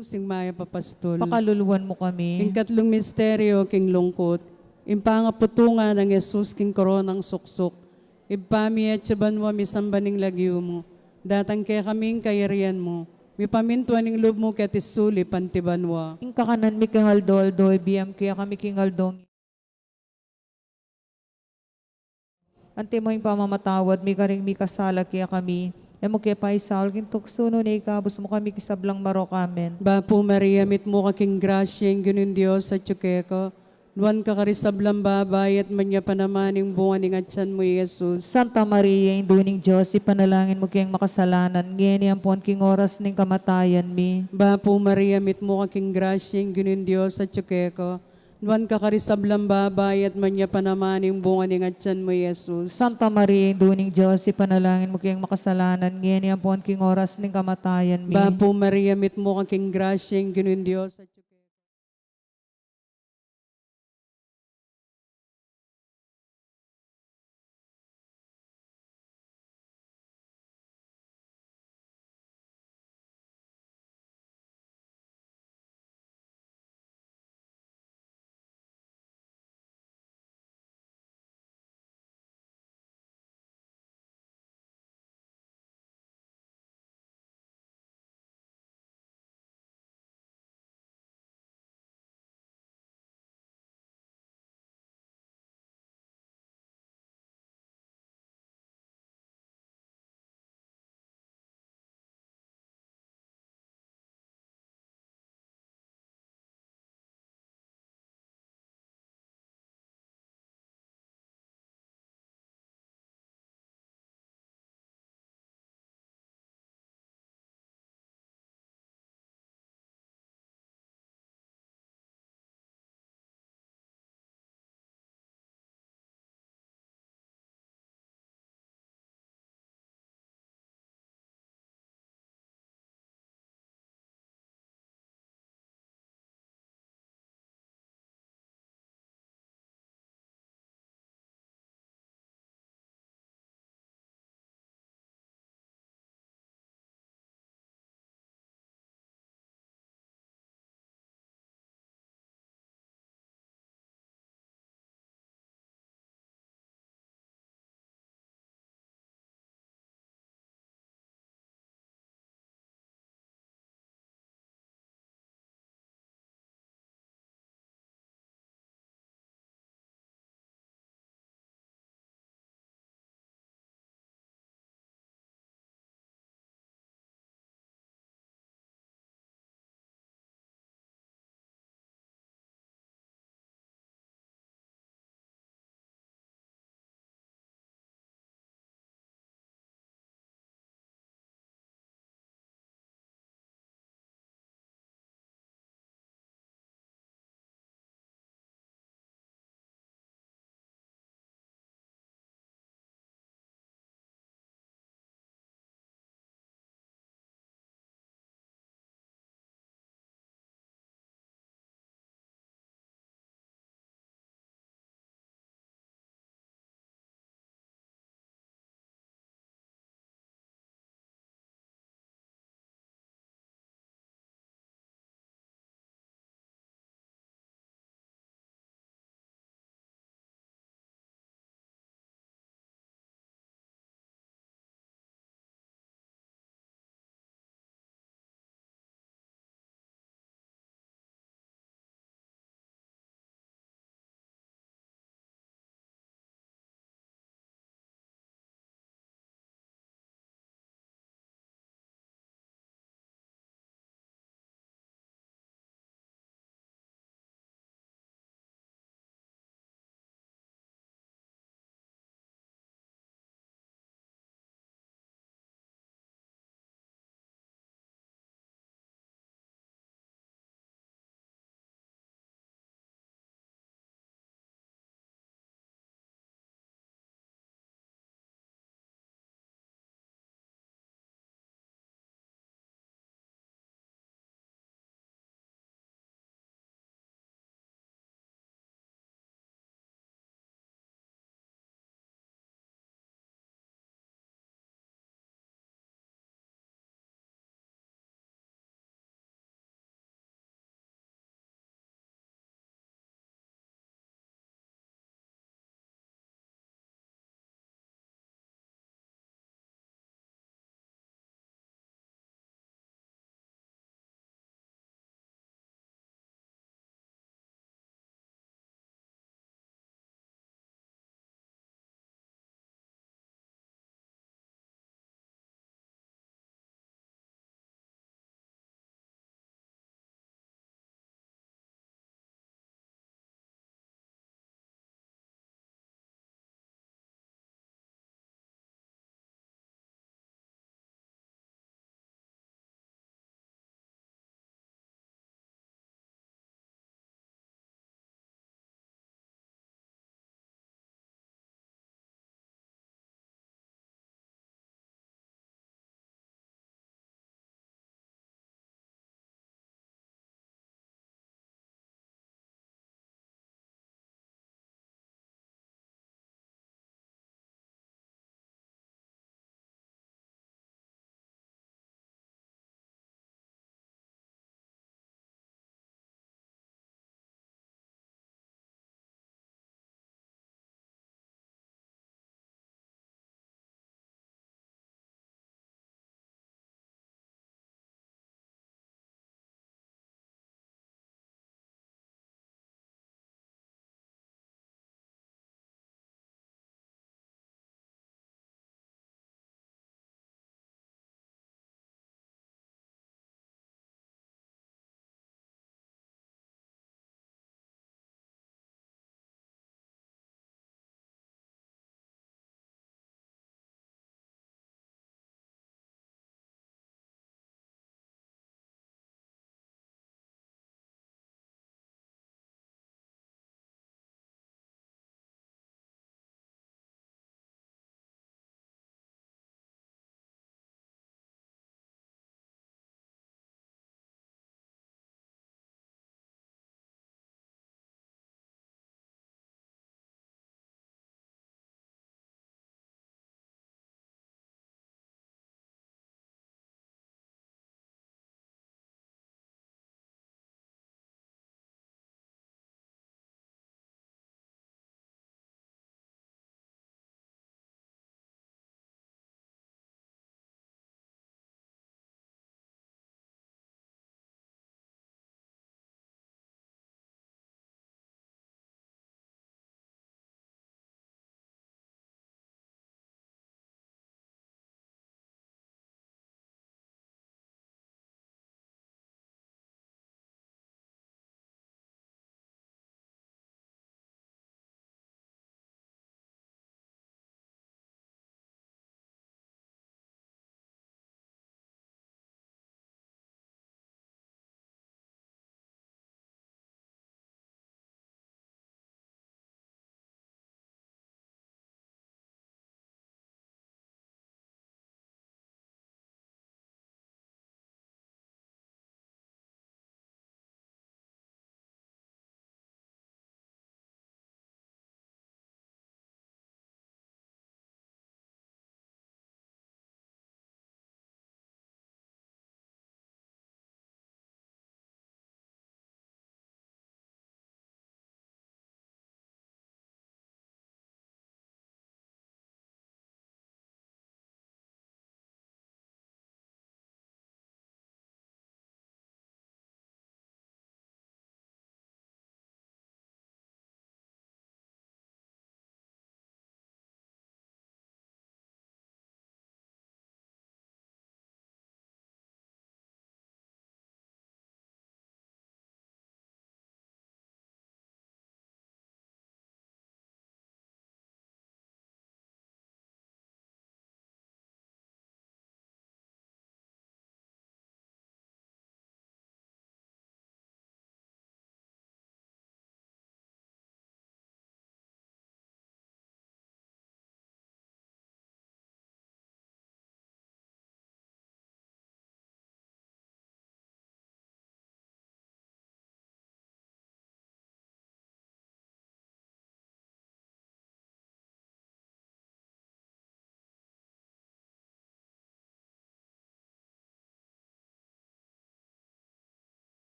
Sing Maya Papastol. Pakaluluwan mo kami. Ing katlong misteryo, king lungkot. Impangaputungan ng Jesus king koronang suksok. Ipami at sabanwa misambaning lagyo mo. Datang kaya kaming kayarian mo. Mi pamintuan ng loob mo kaya tisuli pantibanwa. Ing kakanan mi kang aldo, ibiyam kaya kami king aldong. Ante mo yung pamamatawad, mi karing mi kasala kaya kami. Emo kaya pa isaul, king tukso no na ikabos mo kami kisablang marok amen. Bapo Maria, mit mo kaking grasya, yung ganun Diyos sa tsukeko. Luan ka karisablang babay at manya panamaning bunga ng atyan mo, Jesus. Santa Maria, induning Diyos, ipanalangin mo kayang makasalanan, ngayon ang puwan king oras ning kamatayan mi. Bapo Maria, mit mo kaking grasya, yung ganun Diyos sa tsukeko. Luan ka karisablang babay at manya panamaning bunga ng atyan mo, Jesus. Santa Maria, induning Diyos, ipanalangin mo kayang makasalanan, ngayon ang puwan king oras ning kamatayan mi. Bapo Maria, mit mo kaking grasya, yung ganun Diyos sa tsukeko.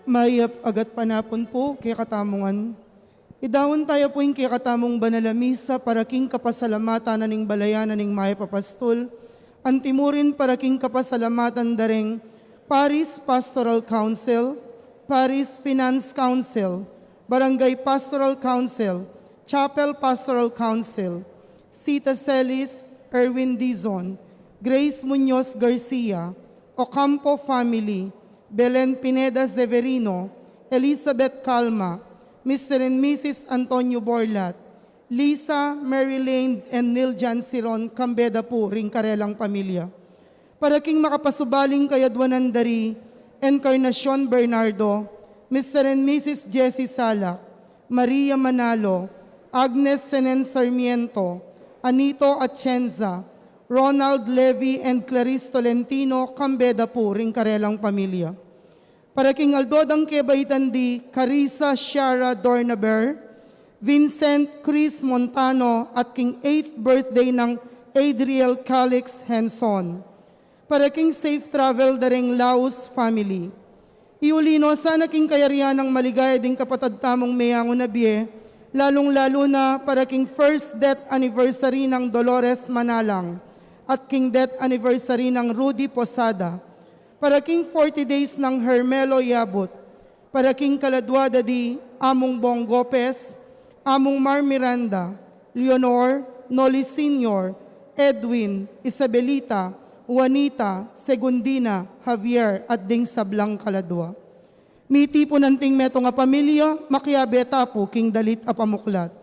mayap agat panapon po kay katamungan. Idawon tayo po yung kay katamong banalamisa para king kapasalamatan na ning balayan na ning mayapapastol. Antimurin para king kapasalamatan dareng Paris Pastoral Council, Paris Finance Council, Barangay Pastoral Council, Chapel Pastoral Council, Sita Celis, Erwin Dizon, Grace Muñoz Garcia, Ocampo Family, Belen Pineda Severino, Elizabeth Calma, Mr. and Mrs. Antonio Borlat, Lisa, Mary Lane, and Niljan Siron, Cambeda po, ring karelang pamilya. Para king makapasubaling kayadwanan dari, Encarnacion Bernardo, Mr. and Mrs. Jessie Salak, Maria Manalo, Agnes Senen Sarmiento, Anito Atienza, Ronald Levy and Clarice Tolentino, Cambeda po, ring karelang pamilya. Para king Aldodang Kebaitandi, Carissa Shara Dornaber, Vincent Chris Montano at king 8th birthday ng Adriel Calix Henson. Para king safe travel daring Laos family. Iulino sana king kayarihan ng maligaya ding kapatad tamong mayango na biye, lalong-lalo na para king first death anniversary ng Dolores Manalang at king death anniversary ng Rudy Posada. Para king 40 days ng Hermelo Yabut. Para king kaladwada di Among Bong Gopez, Among Mar Miranda, Leonor, Noli Sr., Edwin, Isabelita, Juanita, Segundina, Javier, at ding Sablang Kaladwa. Miti po nanting meto nga pamilya, makiabeta po king dalit apamuklat.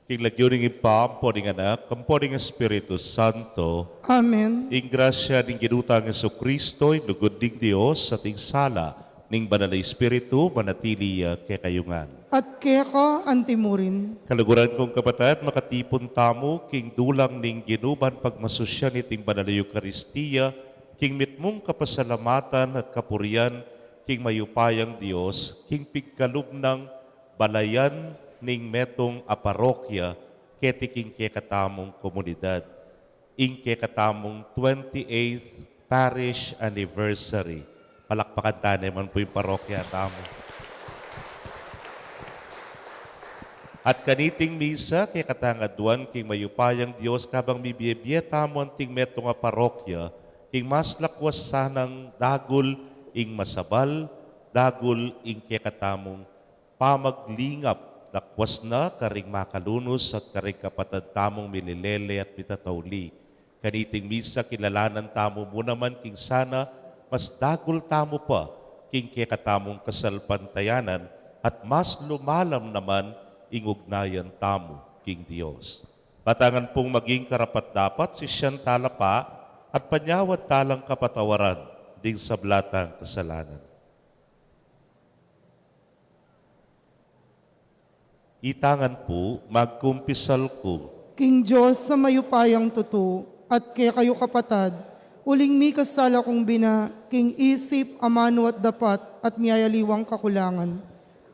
king lagyuning ipampo ning anak, kampo ning Espiritu Santo, Amen. ing grasya ning ginutang Jesucristo, ing lugod ning Dios, sa ting sala ning banal na Espiritu, manatili kay kayungan. At kaya ka antimurin. Kaluguran kong kapatid, makatipon tamo, king dulang ning ginuban pagmasusyan iting banal na Eucharistia, king mitmong kapasalamatan at kapurian, king mayupayang Dios, king pigkalubnang balayan ning metong a parokya, keti king kekatamong komunidad, ing kekatamong 28th parish anniversary. Palakpakan tayo naman po yung parokya tamo. At kaniting misa, kay katangaduan, king mayupayang Diyos, kabang bibiyebye tamo ang ting metong a parokya, king mas lakwas sanang dagul ing masabal, dagul ing kekatamong pamaglingap, lakwas na karing makalunos at karing kapatad tamong mililele at mitatawli. Kaniting misa, kilalanan tamo mo naman king sana, mas dagul tamo pa, king kekatamong kasalpantayanan, at mas lumalam naman ing ugnayan tamo, king Dios. Patangan pong maging karapat-dapat si siyang talapa at panyawad talang kapatawaran ding sablatang kasalanan. Itangan po, magkumpisal ko. King Diyos sa mayupayang tuto, at kaya kayo kapatad, uling mi kasala kong bina, king isip, amano at dapat, at miyayaliwang kakulangan.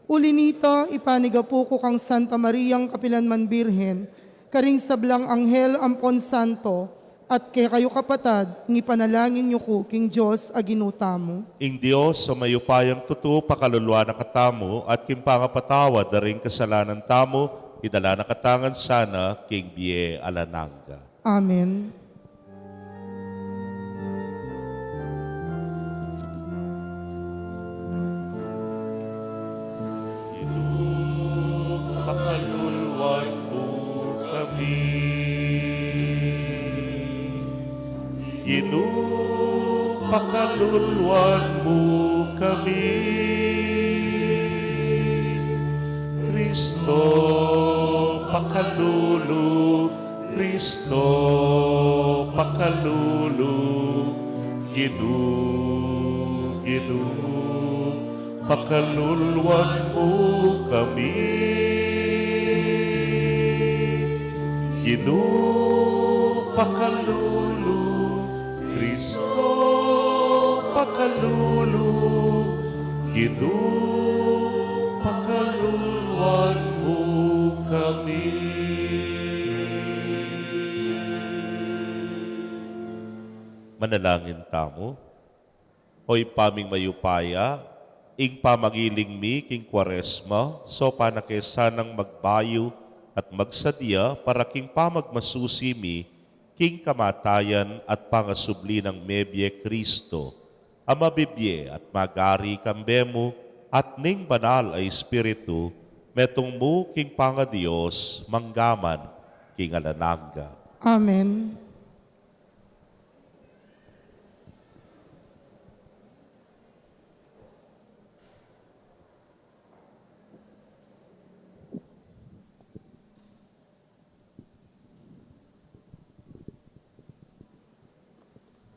Uli nita, ipaniga po ko kang Santa Mariang Kapilanman Birhen, karing sablang anghel ampon santo, at kaya kayo kapatad, ngipanalangin niyo ko, king Diyos, aginutamo. Ing Diyos sa mayupayang tuto, pakaluluwa na katamo, at kimpangapatawad na rin kasalanan tamo, idala na katangan sana, king Bie Alananga. Amen. Pakaluluwan mo kami. Pakaluluwan mo kami. Kristo, pakalulu, Kristo, pakalulu, Ginu, pakaluluwan mo kami. Ginu, pakalulu, Kristo, pakalulu, Ginu, pakaluluwan mo kami. Manalangin tamo, hoy paming mayupaya, ing pamagiling mi king Kwaresma, so panakesanang magbayo at magsadya para king pamagmasusi mi, king kamatayan at pangasubli ng Mebye Kristo, amabibye at magari kambemo at ning banal ay Espiritu, metong mo king pangadiyos, manggaman, king Alananga. Amen.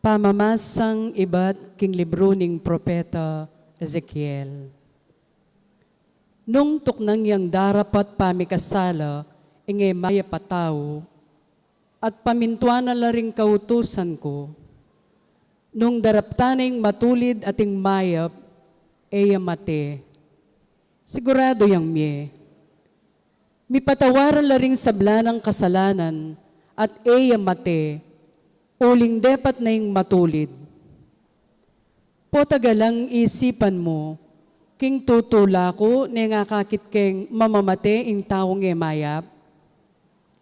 Pamamasang iba't king libro ning propeta Ezekiel. Nung tuknang yang darapat pamikasala, ingay maya pataw, at pamintuan na ring kautusan ko, nung daraptaning matulid ating mayap, eya mate. Sigurado yang miye. Mipatawaran la ring sabla ng kasalanan, at eya mate, uling dapat na yung matulid. Po tagalang isipan mo, king tutula ko, nga kakit keng mamamate ing taong emayap,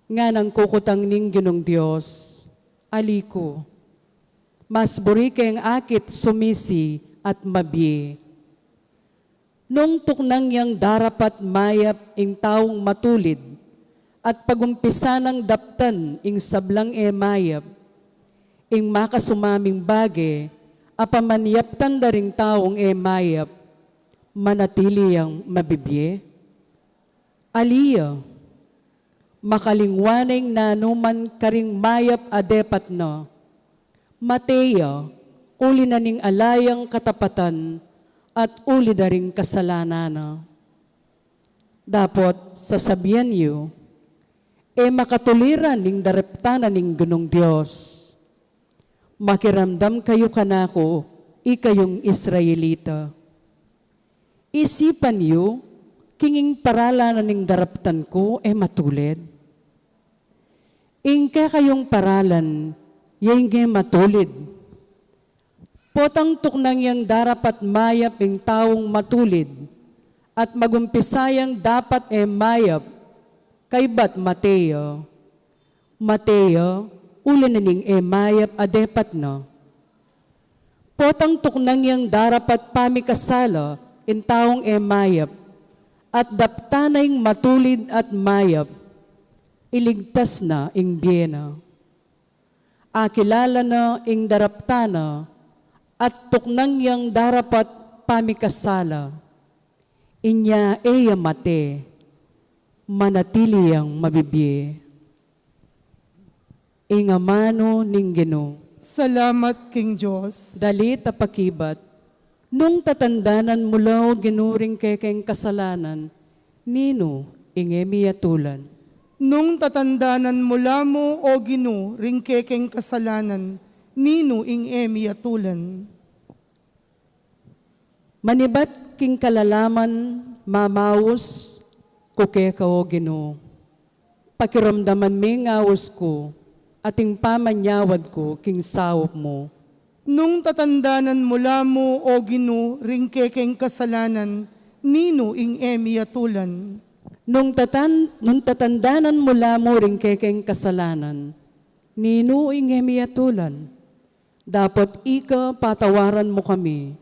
nga nang kukutang ning ginong Diyos, aliko, mas buri keng akit sumisi at mabi. Nung tuknang yang darapat mayap ing taong matulid, at pagumpisa ng daptan ing sablang emayap, ing makasumaming bage, apamanyaptan da ring taong emayap, manatili ang mabibye. Aliya, makalingwaning na numan karing mayap adepat no. Mateo, uli na ning alayang katapatan at uli na ring kasalanan no. Dapat sasabihan yu, makatuliran ning dareptanan ning gunong Diyos. Makiramdam kayo kanako, ikayong Israelita. Isipan yu, kinging paralan ning daraptan ko, matulid. Ingka kayong paralan, yung matulid. Potang tuknang yang darapat mayap ing taong matulid, at magumpisayang dapat mayap, kay bat Mateo. Mateo, ulan na ning mayap adepat no. Potang tuknang yang darapat pamikasala, in taong mayap, at daptanay matulid at mayap, iligtas na ing biyena. Akilala na ing daraptana, at tuknang yang darapat pamikasala, inya mate, manatili ang mabibiye. Ingamano ning Ginoo. Salamat, King Diyos. Dali tapakibat, nung tatandanan mula o ginuring kekeng kasalanan, nino ingemiyatulan. Nung tatandanan mula mo, o Ginoo, ringkekeng kasalanan, nino ing atulan. Manibat king kalalaman, mamawos, kuke ka o Ginoo. Pakiramdaman may ngawas ko, ating pamanyawad ko, king sawop mo. Nung tatandanan mula mo, o Ginoo, ringkekeng kasalanan, nino ing atulan. Nung tatandanan mula mo ring kekeng kasalanan, nino ingemiyatulan. Dapat ika patawaran mo kami,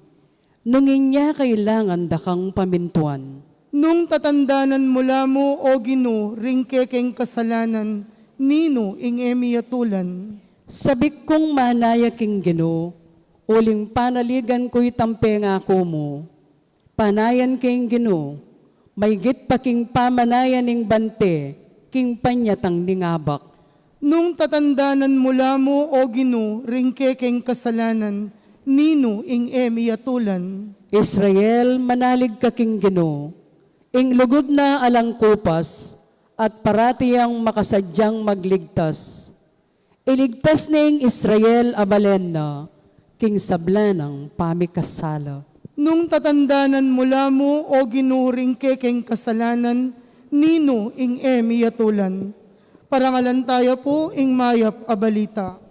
nung inya kailangan dakang pamintuan. Nung tatandanan mula mo, o Ginoo, ringkekeng kasalanan, nino ing atulan. Sabik kong manaya king Ginoo, uling panaligan ko'y tampe nga ako mo. Panayan king Ginoo, may git pa king pamanayan ning bante, king panyatang ningabak. Nung tatandanan mula mo, o Ginoo, ringkekeng kasalanan, nino ing atulan. Israel, manalig ka king Ginoo, ing lugod na alangkupas, at parati ang makasadyang magligtas. Iligtas na ing Israel abalen na, king sablanang pamikasala. Nung tatandanan mula mo, o Ginoo, ringkekeng kasalanan, nino ing atulan. Parangalan tayo po ing mayap abalita.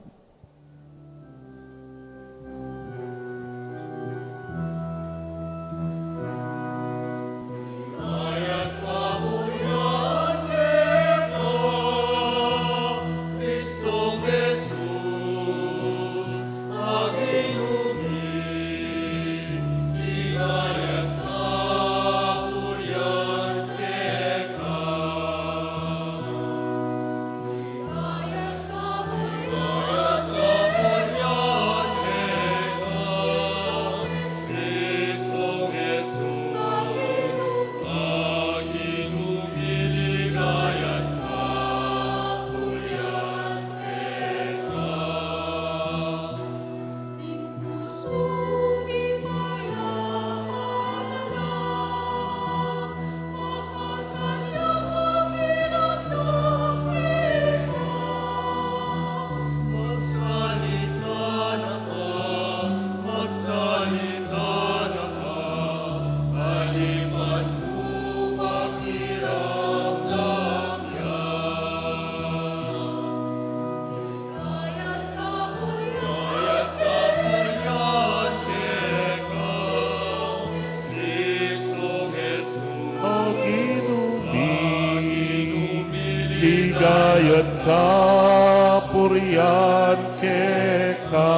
Ligayat kapurian keka,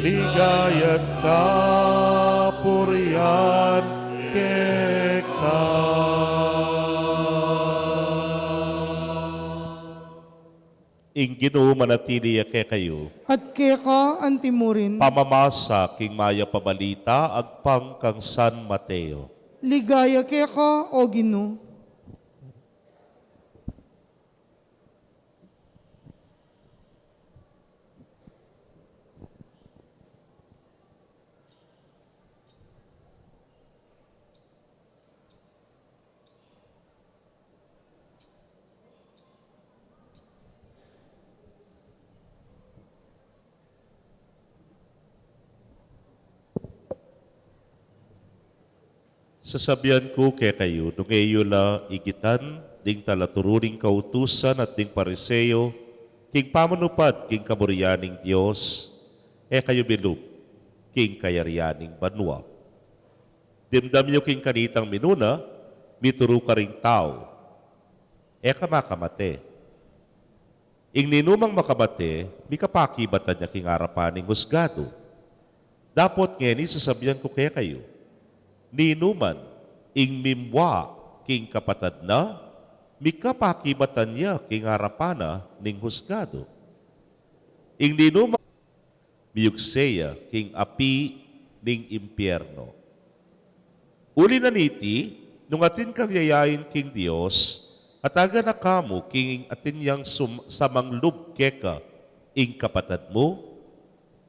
ligayat kapurian keka. Ing Ginoo manatili ke kayo, At keka antimurin, pamamasa king maya pabalita agpang kang San Mateo. ligaya keka, o Ginoo. Sasabihan ko kay kayo, nung iyo la igitan, ding talaturuning kautusan at ding pariseyo, king pamanupad, king kaburianing Diyos, kayo bilub, king kayarianing banwa. Dimdam niyo king kanitang minuna, mituro ka ring tao, makamate. Ing ninumang makamate, mi kapakibatan niya king arapaning husgado. Dapot ngeni sasabihan ko kaya kayo, ninuman, ing mimwa, king kapatad na, mi kapakibatan niya king arapana ning husgado. Ing ninumang miyugseya, king api ning impyerno. Uli na niti, nung atin kang yayain king Diyos, at aga na kamo king atin yang samanglub keka ing kapatad mo,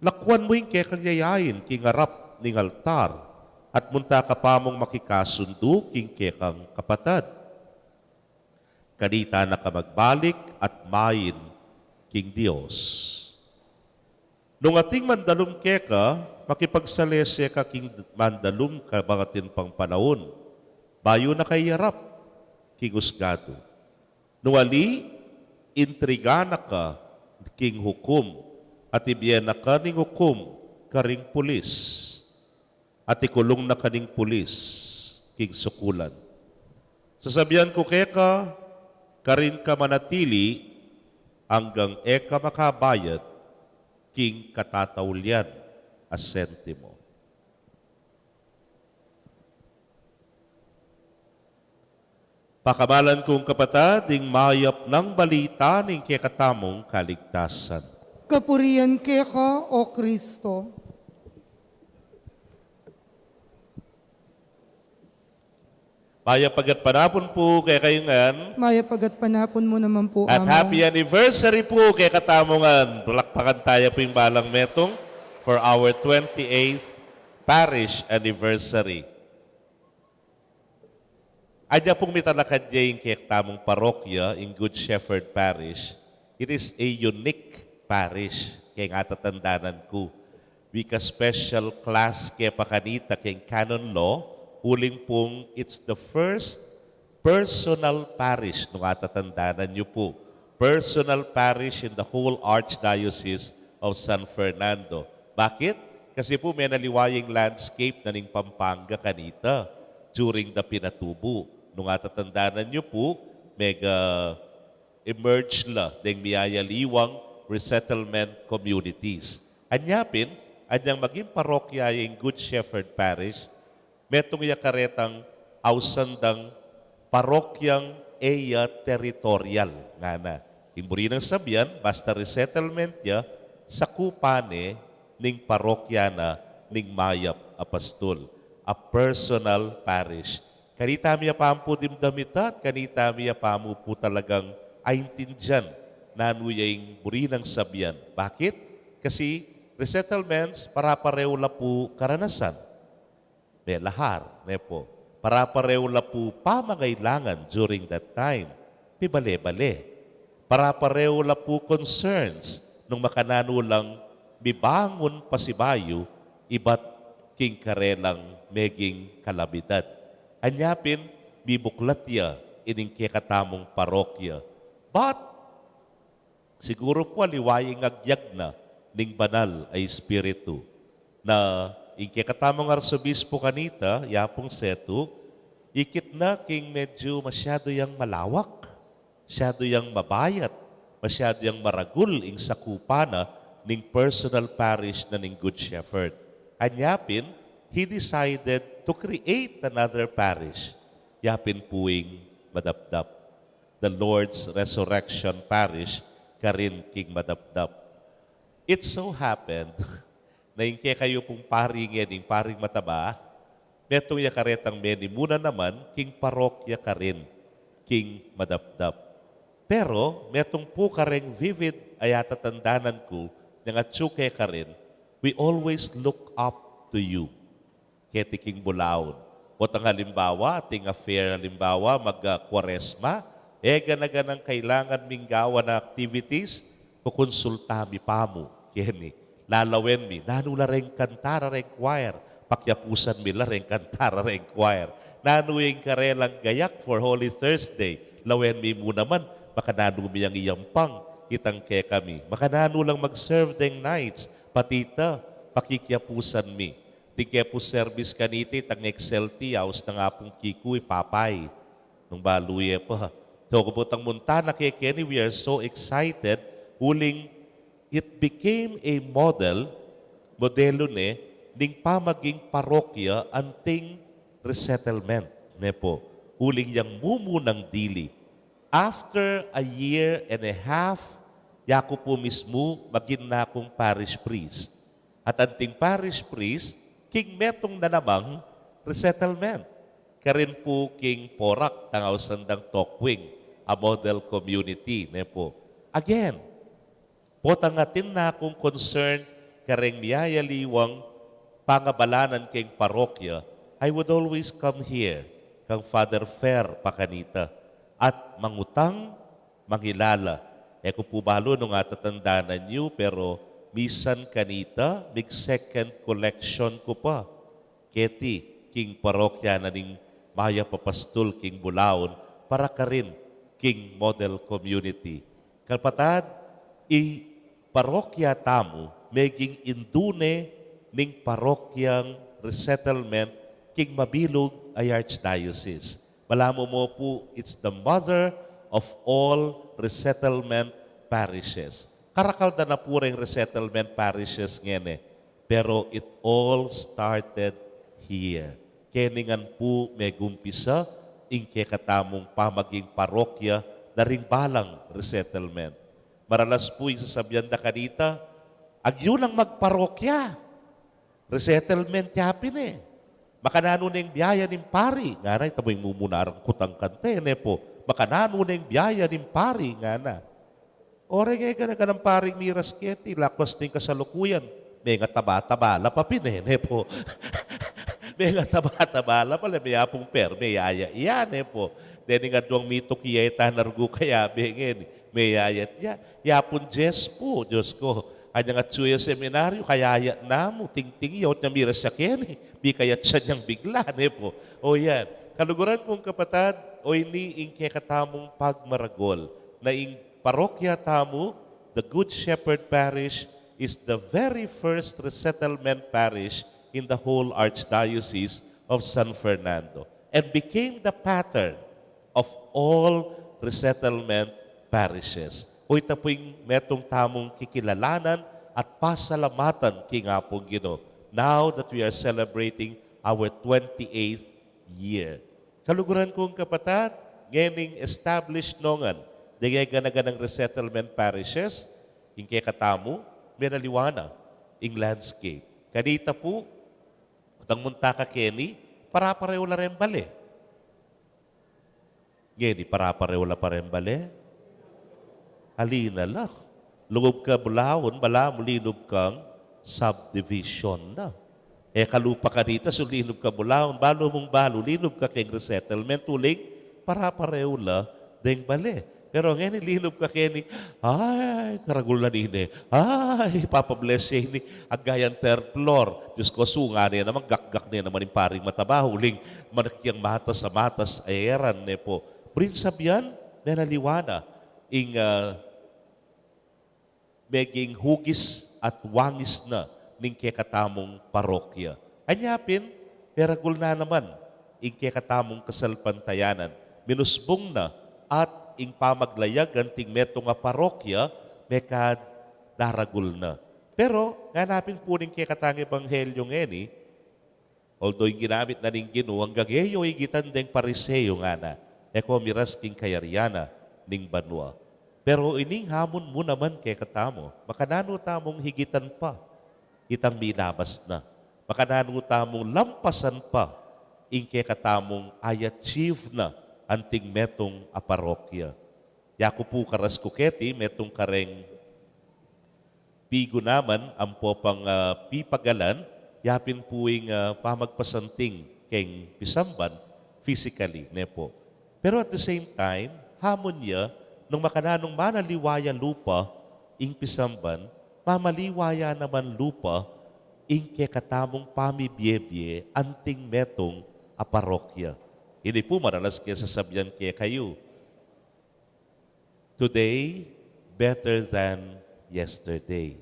lakwan mo ing kekang yayain king arap ning altar, at munta ka pa mong makikasundo king kekang kapatad. Kanita na ka magbalik at mayin king Diyos. Nung ating mandalum keka, makipagsalese ka king mandalum ka bangatin pang panahon, bayo na kay yarap king husgado. Nung ali, intriga na ka king hukom, at ibiyan na ka ning hukom karing pulis, at ikulong na ka ning pulis king sukulan. Sasabihan ko keka, karin ka manatili hanggang eka makabayad king katataulian as sentimo. Pakamalan kong kapatid, ding mayap ng balita ning kekatamong kaligtasan. Kapurian keka, O Kristo. Maya pagat panapon po kay kayungan. Maya pagat panapon mo naman po, At Ama. happy anniversary po kay katamongan. Palakpakan tayo po yung balang metong for our 28th parish anniversary. Adya pong mitalakad niya yung tamong parokya in Good Shepherd Parish. It is a unique parish. Kaya nga tatandanan ko. Wika special class kaya pakanita kaya canon law. Huling pong it's the first personal parish nung atatandanan niyo po. Personal parish in the whole Archdiocese of San Fernando. Bakit? Kasi po may naliwayang landscape na ning Pampanga kanita during the pinatubo. Nung atatandanan niyo po, mega emerge la deng miyayaliwang resettlement communities. Anyapin, anyang maging parokya yung Good Shepherd Parish, metong yakaretang ausandang parokyang eya territorial nga na. Imburi ng sabyan, basta resettlement ya, sa kupane ning parokya na ning mayap apastol. A personal parish. Kanita miya pampu dimdamitat, kanita miya pamu po talagang aintindyan nanuyay buri ng sabyan. Bakit? Kasi resettlements, para-pareho la po karanasan. May lahar, po. Para-pareho la po pamangailangan during that time. Pibale-bale. Para-pareho la po concerns nung makanano lang mibangon pasibayo, iba't king karelang meging kalabidad. Anyapin, bibuklat ya ining kekatamong parokya. But, siguro po aliwayang agyag na ning banal ay espiritu na ing kekatamong arsobispo kanita, yapong setu, ikit na king medyo masyado yang malawak, masyado yang mabayat, masyado yang maragul ing sakupana ning personal parish na ning Good Shepherd. Anyapin, he decided to create another parish. Yapin puing madapdap. The Lord's Resurrection Parish, karin king madapdap. It so happened na yung kayo pong paringin, yung paring mataba, netong yakaretang meni muna naman, king parokya karin, king madapdap. Pero, metong po kareng vivid ayatatandanan ko, ng atsuke karin, we always look up to you. Ketiking bulaon. O tang halimbawa, ating affair halimbawa, mag-kwaresma, ganaganang kailangan minggawa na activities, kukonsulta mi pamo, keni, lalawen mi, nanula rin kantara rin choir, pakyapusan mi la rin kantara rin choir. nanuing karelang gayak for Holy Thursday. Lawen mi mo naman, makananu mi ang iyampang itang ke kami. Makananu lang mag-serve deng nights, patita, pakikyapusan mi. Tikyapu service kaniti, tang excelti, aus na nga pong kikuy, papay. Nung baluye pa. So, kubutang muntana kay Kenny, we are so excited. Huling, it became a modelo ne, ning pamaging parokya anting resettlement. Ne po. Huling yang mumunang dili. After a year and a half, yako po mismo maging na akong parish priest. At anting parish priest, king metong na namang resettlement. Karin po king Porak, tangaw sandang Tokwing, a model community. Ne po. Again, potangatin na akong concern kareng miyayaliwang pangabalanan king parokya, I would always come here, kang Father Fair Pakanita, at mangutang, mangilala. Eko po balo nung atatandanan niyo, pero misan kanita, mig second collection ko pa. Keti, king parokya na ning Maya Papastol, king Bulaon, para ka rin, king model community. Kalpatad, parokya tamo, maging indune ning parokyang resettlement, king mabilog ay archdiocese. Malamo mo po, it's the mother of all resettlement parishes. Karakalda na po rin resettlement parishes ngene. Pero it all started here. Keningan po may gumpisa, ingke katamong pamaging parokya na ring balang resettlement. Maralas po yung sasabihan da kanita, agyo lang magparokya. Resettlement yapin eh. Makanano na yung biyaya ng pari. Nga na, ito mo yung mumunarang kutang kante. Po. Makanano na yung biyaya ng pari. Nga na. Ore nga ka ng paring miras keti, lakwas din kasalukuyan. May nga taba-tabala pa pinene po. May nga taba-tabala pala, may apong per, may yaya. Iyan po. Deni nga doang mito kiyay tanargo kaya bengin. May yayat ya. Yapon Diyos po, Diyos ko. Kanya nga tsuya seminaryo, kayayat na mo, ting-ting yot na miras siya kene. Di kayat siya niyang bigla, po. O yan. Kaluguran kong kapatad, o ini ingke katamong pagmaragol, na ing parokya tamo, the Good Shepherd Parish, is the very first resettlement parish in the whole Archdiocese of San Fernando and became the pattern of all resettlement parishes. O ito po yung metong tamong kikilalanan at pasalamatan king apong Ginoo. Now that we are celebrating our 28th year. Kaluguran kong kapatid, ngayon established nongan, dagay ganaganang resettlement parishes, ingke katamo, menaliwana, ing landscape. Kanita po, utang munta ka Kenny, parapareho la rin bale. Ngayon, parapareho la pa rin bale. Halina lang. Lugob ka Bulaon, bala mo linog kang subdivision na. Kalupa ka dito, so linog ka Bulaon, balo mong balo, linog ka keng resettlement, tulig, parapareho la, deng bale. Pero ngayon, linog ka Kenny, ay, karagul na nini, ay, papabless siya ini, agayan third floor. Diyos ko, sunga niya naman, gakgak niya naman yung paring mataba, huling manakyang matas sa matas, ayeran ne po. Brin sabihan, menaliwana, ing meging hugis at wangis na ning kekatamong parokya. Anyapin, peragul na naman, ing kekatamong kasalpantayanan, minusbong na at ing pamaglayag anting meto nga parokya, mekad daragul na. Pero, ganapin po ning kekatang ebanghelyo ngeni, although yung ginamit na ning Ginoo, ang gagayo igitan deng pariseyo nga na, eko miras king kayaryana ning banwa. Pero ining hamon mo naman kay katamo, makanano tamong higitan pa, itang minabas na. Makanano tamong lampasan pa, ing kay katamong i-achieve na anting metong aparokya. Yaku po karas kuketi, metong kareng pigo naman, ang popang pipagalan, yapin puing pamagpasanting keng pisamban physically, nepo. Pero at the same time, hamon niya, nung makananong manaliwaya lupa, ing pisamban, mamaliwaya naman lupa, ing kekatamong pamibyebye, anting metong aparokya. Hindi po madalas kaya sasabihan kaya kayo, today, better than yesterday.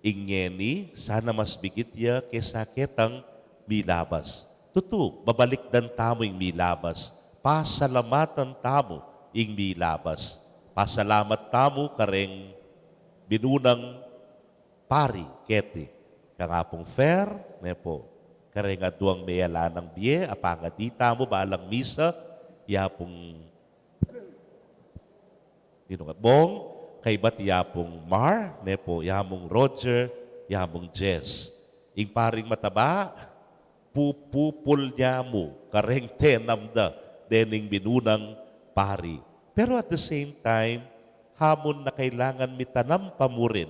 Ingeni, sana mas bigit ya kesa ketang milabas. Tutu, babalik dan tamo ing milabas. Pasalamatan tamo ing milabas. Pasalamat tamo kareng binunang pari, keti. Kangapong fair, nepo. Kareng aduang mayala ng biye, apanga di tamo balang misa, yapong bong, kay bat yapong Mar, nepo, yamong Roger, yamong Jess. Ing paring mataba, pupupul niya mo, kareng tenamda, dening binunang pari. Pero at the same time, hamon na kailangan mitanam pa mo rin.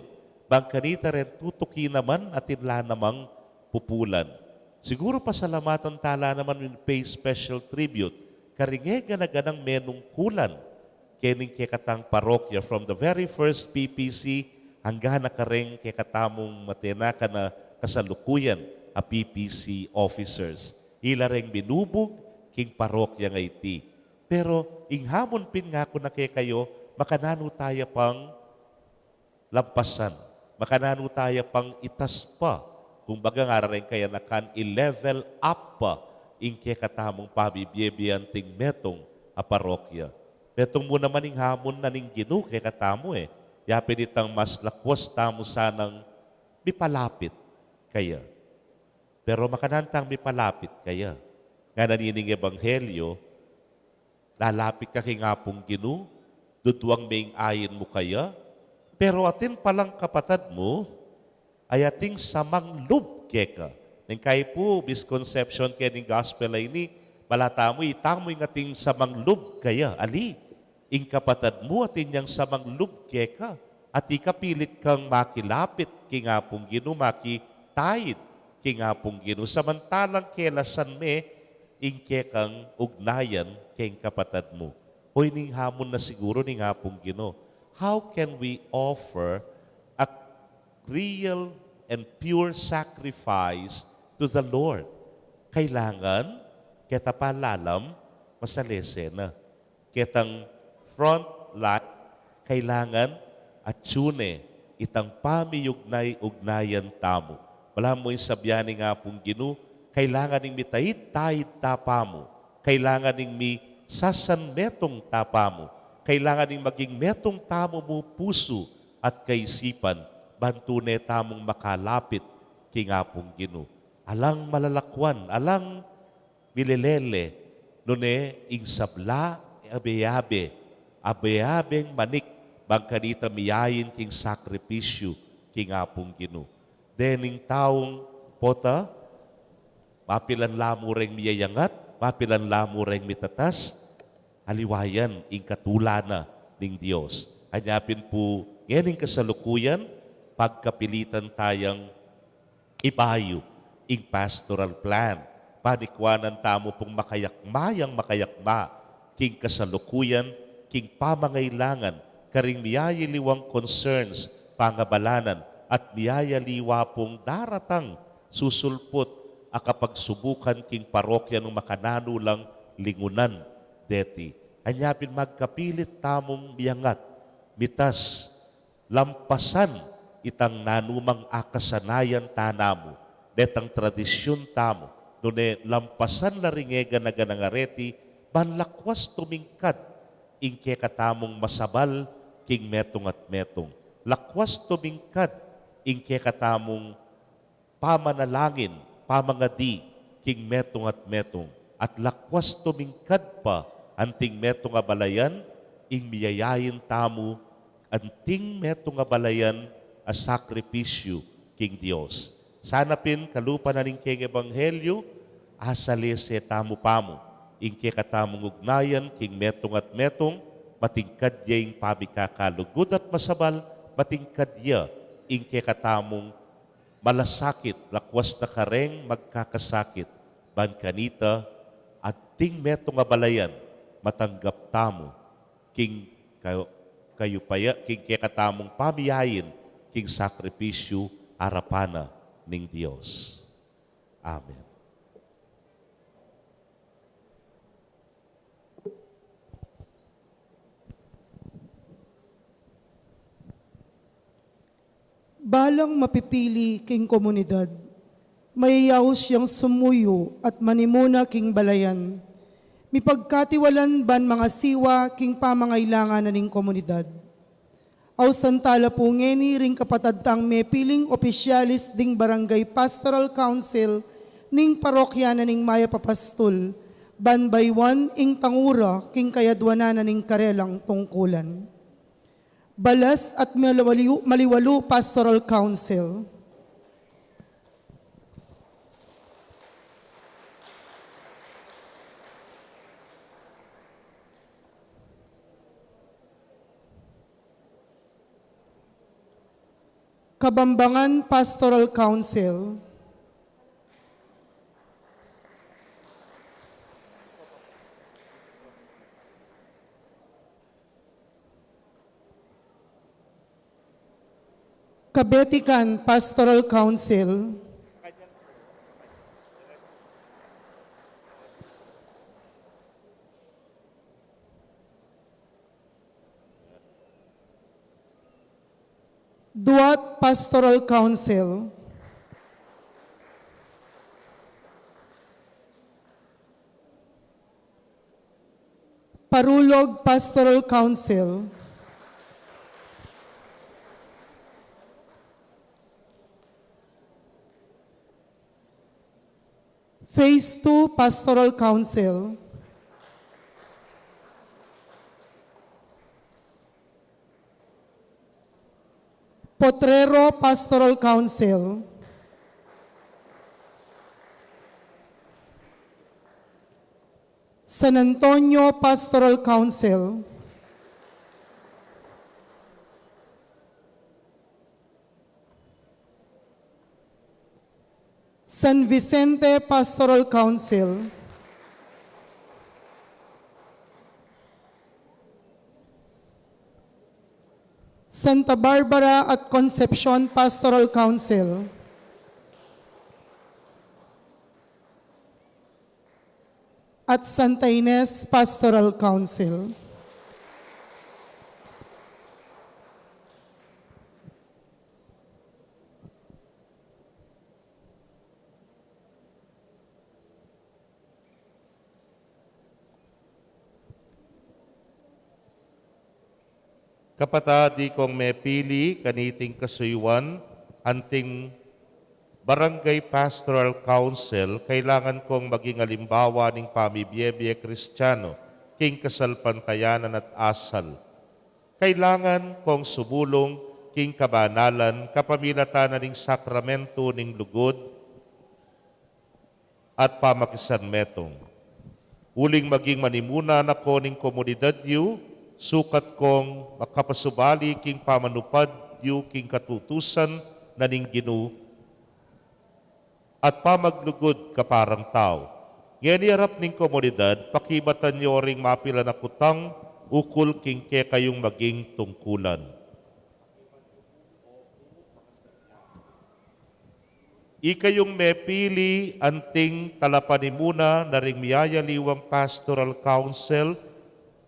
Bangkanita rin tutuki naman at inla namang pupulan. Siguro pasalamatan tala naman pay special tribute. Karingega na ganang menong kulan. Kening kekatang parokya from the very first PPC hanggang nakareng kekatamong matena ka na kasalukuyan a PPC officers. Ilareng binubog king parokya nga iti. Pero inghamon pin nga ko na kayo, makanano tayo pang lampasan. Makanano tayo pang itas pa. Kung baga nga rin kaya na kan i-level up pa ing kekatamong pabibiyebiyanting metong a parokya. Metong mo naman ing hamon na ning ginu kekatamo Yapin itang mas lakwas tamo sanang mipalapit kaya. Pero makanantang mipalapit kaya. Nga nanining ebanghelyo, lalapit ka kay ngapong ginu, dutuang may ayin mo kaya, pero atin palang kapatad mo, ay ating samang lub keka. Nang kay po, misconception kaya ng gospel ay ni, balata mo, itang mo yung ating samang lub kaya, ali, ing kapatad mo atin yang samang lub keka, at ikapilit kang makilapit kay ngapong ginu, makitayid kay ngapong ginu, samantalang kelasan me, ing kekang ugnayan kay kapatad mo. Hoy ning hamon na siguro ning ngapong ginu. How can we offer a real and pure sacrifice to the Lord? Kailangan, kita palalam, masalese na. Kitang front line, kailangan atsune, itang pamiyugnay-ugnayan tamo. Wala mo yung sabyan nga pong ginu, kailangan ning mitahit-tahit tapamo. Kailangan ning mi sasanmetong tapamo. Kailangan ning maging metong tamo mo puso at kaisipan, bantune tamong makalapit kay ngapong ginu. Alang malalakwan, alang mililele, nune ing sabla, abeyabeng manik, bangkanita miyayin king sakripisyo king ngapong ginu. Dening taong pota, mapilan lamo reng miyayangat, mapilan lamo reng mitatas, haliwayan ing katulana ning Dios. Anyapin po ngayon kasalukuyan, pagkapilitan tayang ipayo ing pastoral plan. Panikwanan tamo pong makayakma, king kasalukuyan, king pamangailangan, karing miyayaliwang concerns, pangabalanan, at miyayaliwa pong daratang susulpot akapagsubukan king parokya ng makanano lang lingunan deti. Anyapin magkapilit tamong miyangat, mitas, lampasan itang nanumang akasanayan tanamo, detang tradisyon tamo, nune lampasan na ringega na ganangareti, banlakwas tumingkad, ingke katamong masabal, king metong at metong. Lakwas tumingkad, ingke katamong pamanalangin, pamangadi, king metong at metong. At lakwas tumingkad pa, anting metong abalayan, ing miyayayin tamo, anting metong abalayan, a sakripisyo, king Dios. Sanapin, kalupa na ning king ebanghelyo, asalese tamo pamo, ingke katamong ugnayan, king metong at metong, matingkad ya ing pabikakalugod at masabal, matingkad ya, ingke katamong malasakit, lakwas na kareng magkakasakit, bankanita, at ting metong abalayan, matanggap tamo, king kayo paya, king kekatamong pamiyayin, king sakripisyo, arapana ning Dios. Amen. Balang mapipili king komunidad, mayayaw siyang sumuyo at manimuna king balayan. Mipagkatiwalan ban mga siwa king pamangailangan na ning komunidad. Aw santala po ngeni ring kapatadtang may piling opisyalis ding Barangay Pastoral Council ning parokya na ning Maya Papastol, ban baywan ing tangura king kayadwanan na ning karelang tungkulan. Balas at Maliwalu Pastoral Council. Kabambangan Pastoral Council. Kabetikan Pastoral Council. Duat Pastoral Council. Parulog Pastoral Council. Phase 2 Pastoral Council. Potrero Pastoral Council. San Antonio Pastoral Council. San Vicente Pastoral Council. Santa Barbara at Concepcion Pastoral Council. At Santa Ines Pastoral Council. Kapatadi kong mepili kaniting kasuywan, anting Barangay Pastoral Council, kailangan kong maging alimbawa ng pamibiyebye Kristiyano, king kasalpantayanan at asal. Kailangan kong subulong king kabanalan, kapamilatan ng sakramento ng lugod at pamakisan metong. Uling maging manimuna na ko ng komunidad yu, sukat kong makapasubali king pamanupad yu king katutusan na ning Ginu at pamaglugod kaparang tao. Ngeni harap ning komunidad, pakibatan nyo ring mapila na kutang ukol king ke kayong maging tungkulan. Ikayong mepili anting talapanimuna na ring miyayaliwang Pastoral Council,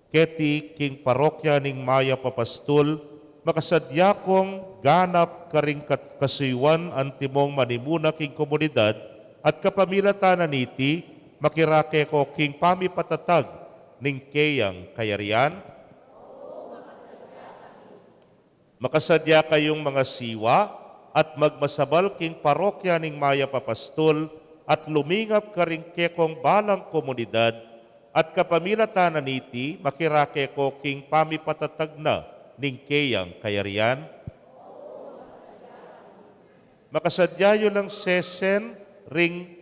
keti king parokya ning Maya Papastol, makasadya kong ganap karing kasuywan antimong manimuna king komunidad at kapamilatanan niti, makirake ko king pamipatatag ning keyang kayarian. Makasadya kayong mga siwa at magmasabal king parokya ning Maya Papastol at lumingap karing kekong balang komunidad at kapamilatanan niti, makirake ko king pamipatatag na ning keyang kayarian. Makasadyayo ng sesen ring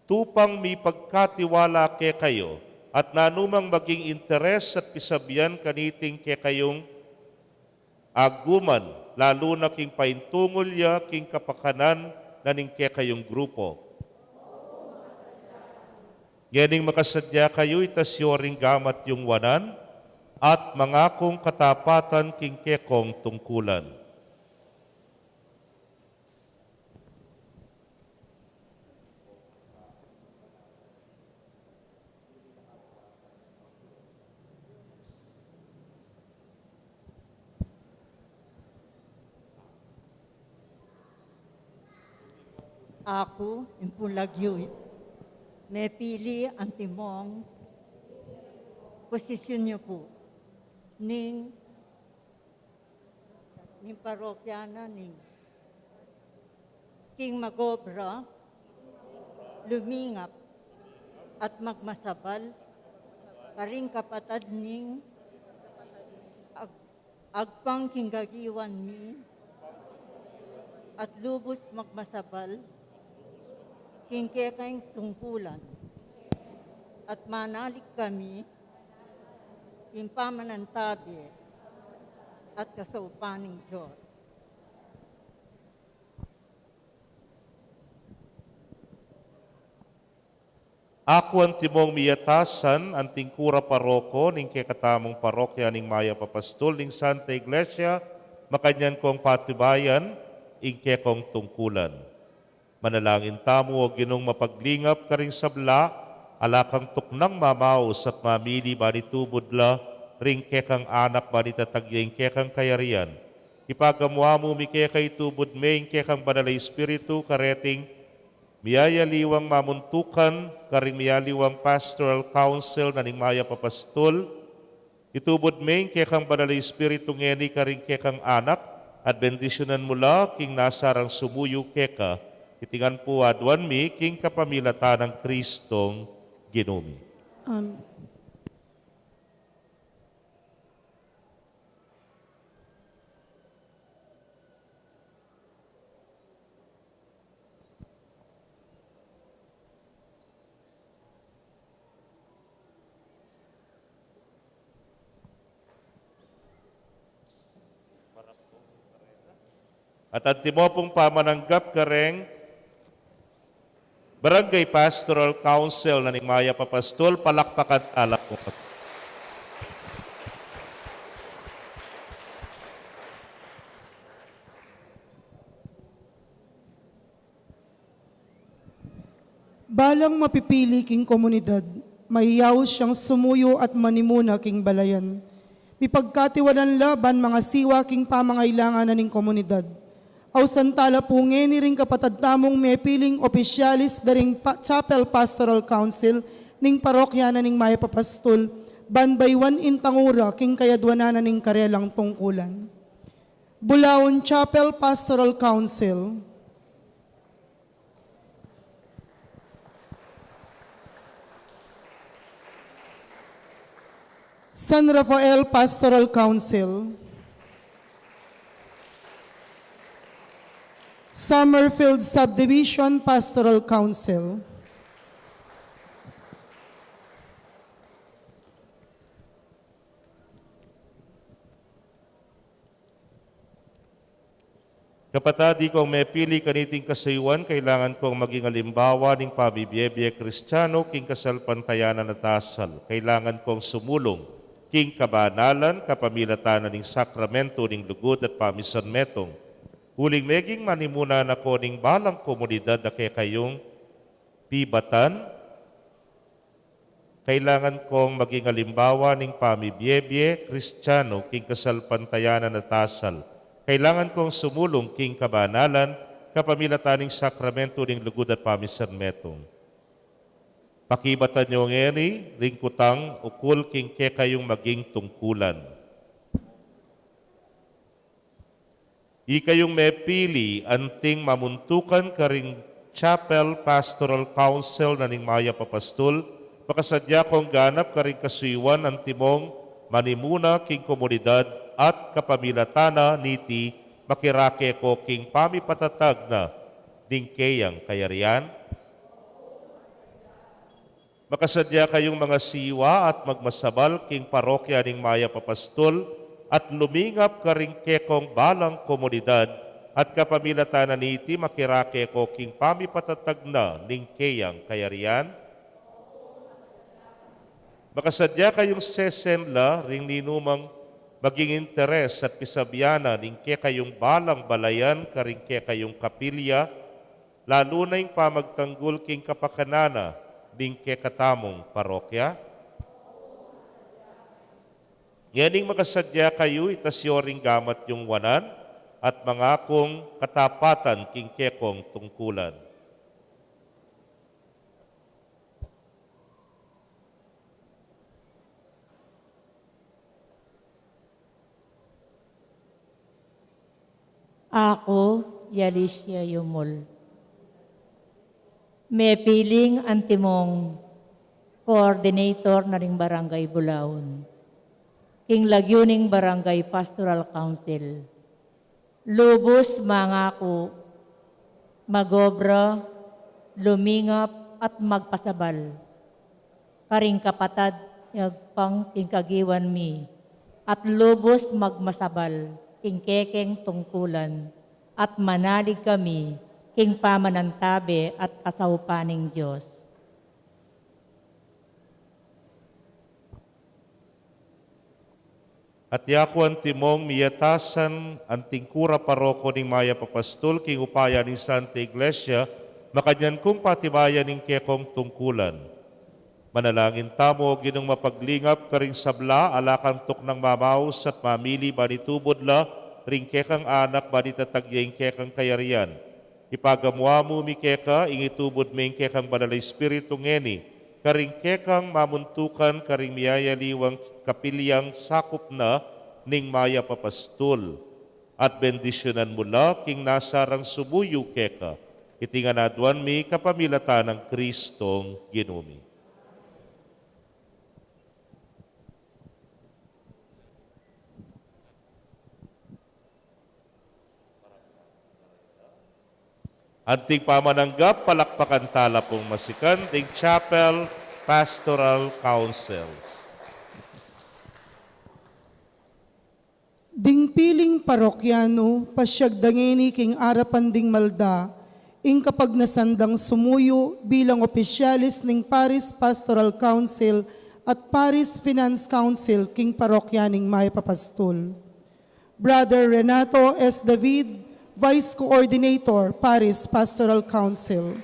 tupang mi pagkatiwala ke kayo at nanumang maging interes at pisabyan kaniting ke kayong aguman, lalo na king paintungol ya king kapakanan na ning ke kayong grupo. Yaning makasadya kayo itasyoring gamat yung wanan at mangakong katapatan king kekong tungkulan. Ako, impulagyo, may pili ang timong posisyon niyo po ning parokyana ning king magobra, lumingap at magmasabal, karing kapatad ning agpang kinggagiwan mi at lubos magmasabal, kingkekang tungkulan at manalik kami impamanantabi at kasaupaning Diyos. Ako ang timong miyatasan, ang tingkura paroko, ning kekatamong parokya ning Maya Papastol, ning Santa Iglesia, makanyan kong patibayan, ing kekong tungkulan. Manalangin tamo o ginong mapaglingap karing sabla, alakang tuknang mamaos at mamili banitubudla, ring kekang anak banitatagyaing kekang kayarian. Ipagamwa mo mi kekay tubod me, ing kekang banalay espiritu, kareting miyayaliwang mamuntukan, karing miyaliwang pastoral council na ning Maya Papastol, itubod me, ing kekang banalay espiritu ngeni, karing kekang anak, at bendisyonan mula, king nasarang sumuyo keka, itingan po adwan mi, king kapamilatan ng Kristong Ginumi. At ang timopong pamananggap kareng Barangay Pastoral Council na ning Maya Papastol, palakpakan alak mo. Balang mapipili king komunidad, mahiyaw siyang sumuyo at manimuna king balayan. Mipagkatiwalan laban mga siwa king pamangailangan na ning komunidad. Aw santala po ngeni ring kapatad tamong may piling opisyalis daring Chapel Pastoral Council ning parokya na ning Maya Papastol, banbaywan intangura king kayadwanan na ning karelang tungkulan. Bulaon Chapel Pastoral Council. San Rafael Pastoral Council. Summerfield Subdivision Pastoral Council. Kapatadi kong may pili kaniting kasayuan, kailangan kong maging alimbawa ning pabibiyebye Kristiyano, king kasalpantayanan na tasal. Kailangan kong sumulong, king kabanalan, kapamilatanan ning sakramento ning lugod at pamisan metong. Huling meging manimuna na ko ning balang komunidad na kayong pibatan, kailangan kong maging alimbawa ning pamibiyebye Kristiyano, king kasalpantayanan na tasal. Kailangan kong sumulong, king kabanalan, kapamilatan ning sakramento ning lugod at pamisan metong. Pakibatan niyo ngeni, ring kutang ukul king kayong maging tungkulan. Ikayong may pili anting mamuntukan karing Chapel Pastoral Council na ning Maya Papastol, makasadya kong ganap karing kasuyuan ang timong manimuna king komunidad at kapamilatana niti makirake ko king pamipatatag na ning kayang kayarian. Makasadya kayong mga siwa at magmasabal king parokya ning Maya Papastol, at lumingap karing kekong balang komunidad at kapamilatanan niti makirake ko king pamipatatag na ning kayang kayarian. Makasadya kayong sesenla ring ninumang maging interes at pisabyana ning kekayong balang balayan karing kekayong kapilya, lalo na yung pamagtanggol king kapakanana ning kekatamong parokya. Nganing makasadya kayo, itasyoring gamat yung wanan at mga kong katapatan king kekong tungkulan. Ako, Yalicia Yumol. May piling antimong coordinator na ring Barangay Bulaon. King Lagyuning Barangay Pastoral Council. Lubos mangako, magobra, lumingap at magpasabal. Karing kapatad, yagpang tingkagiwan mi, at lubos magmasabal, king kekeng tungkulan, at manalig kami, king pamanantabe at kasaupaning Diyos. At yaku ang timong miyatasan ang tingkura paroko ni Maya Papastol king upaya ni Santa Iglesia makanyan kong patibayan ning kekong tungkulan. Manalangin tamo ginong mapaglingap karing sabla alakang tok ng mamaus at mamili banitubod la ring kekang anak banitatagyeng kekang kayarian. Ipagamwa mo mi keka ingitubod ming kekang banal espiritu ngeni karing kekang mamuntukan karing miyayaliwang kapilyang sakop na ning Maya Papastol. At bendisyonan mula king nasarang sumuyo keka. Itinganaduan mi kapamilatan ng Kristong ginumi. Anting pamananggap, palakpakan tala pong masikan, ting Chapel Pastoral Councils. Ding piling parokyano, pasyagdangeni king arapan ding malda, ing kapag nasandang sumuyo bilang opisyalis ning Paris Pastoral Council at Paris Finance Council king parokyaning Maya Papastol. Brother Renato S. David, Vice Coordinator, Paris Pastoral Council.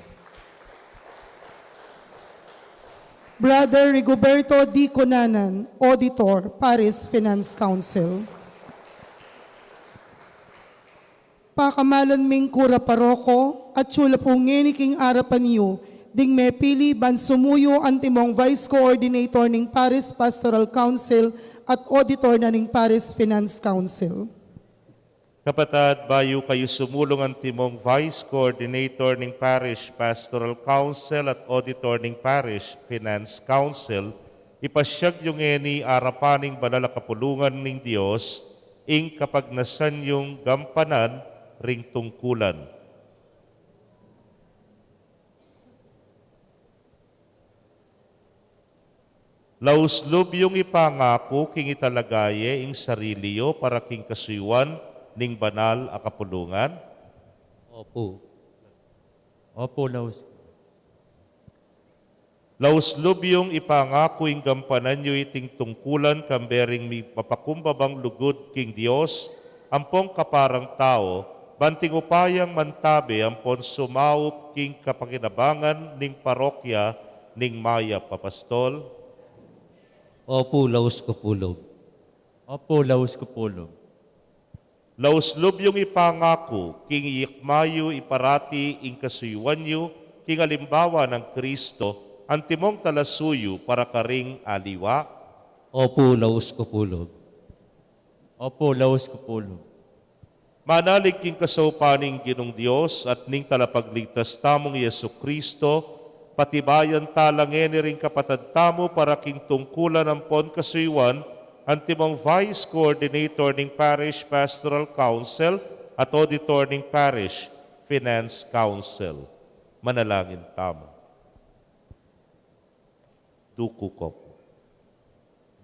Brother Rigoberto D. Conanan, Auditor, Paris Finance Council. Pakamalan ming kura paroko at sula pungeni king arapan niyo, ding may pili ban sumuyo ang timong Vice Coordinator ning Paris Pastoral Council at Auditor na ning Paris Finance Council. Kapatad, bayo kayo sumulong ang timong Vice Coordinator ng Parish Pastoral Council at Auditor ng Parish Finance Council, ipasyag yung eni arapaning banal na kapulungan ng Diyos, ing kapag nasan yung gampanan ring tungkulan. Lauslob yung ipangako king italagaye ing sariliyo para king kasuywan ning banal a kapulungan? Opo. Opo, Laos. Lauslob yung ipangako ing gampanan nyo iting tungkulan kambering mi mapakumbabang lugod king Dios, ampong kaparang tao, banting upayang mantabe ampon sumaup king kapakinabangan ning parokya ning Maya Papastol. Opo, Laos Kupulob. Opo, Laos Kupulob. Lauslob yung ipangako, king iyakmayo iparati ing kasuywan nyo, king alimbawa ng Kristo, antimong talasuyo para karing aliwa. Opo, Laos Kupulob. Opo, Laos Kupulob. Manalig king kasaupaning Ginong Dios at ning talapagligtas tamong Yesu Kristo, patibayan talangeni ring kapatad tamo para king tungkulan ang pon kasuywan, antimong Vice Coordinator ng Parish Pastoral Council at Auditor ng Parish Finance Council. Manalangin tamo. Duko ko.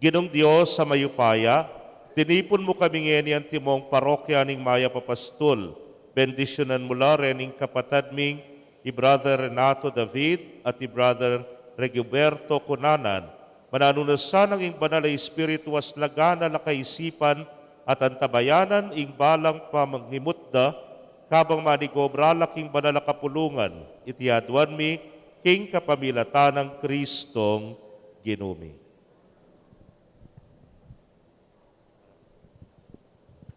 Ginong Diyos sa mayupaya, tinipon mo kami ngeni antimong parokya ng Maya Papastol. Bendisyonan mula rin ng kapatad ming i-Brother Renato David at i-Brother Rigoberto Conanan. Mananunasan ang ing banal na espiritu was lagana na kaisipan at antabayanan ing balang pamanghimutda kabang manigobra laking banal na kapulungan. Itiadwan mi king kapamilatan ng Kristong ginumi.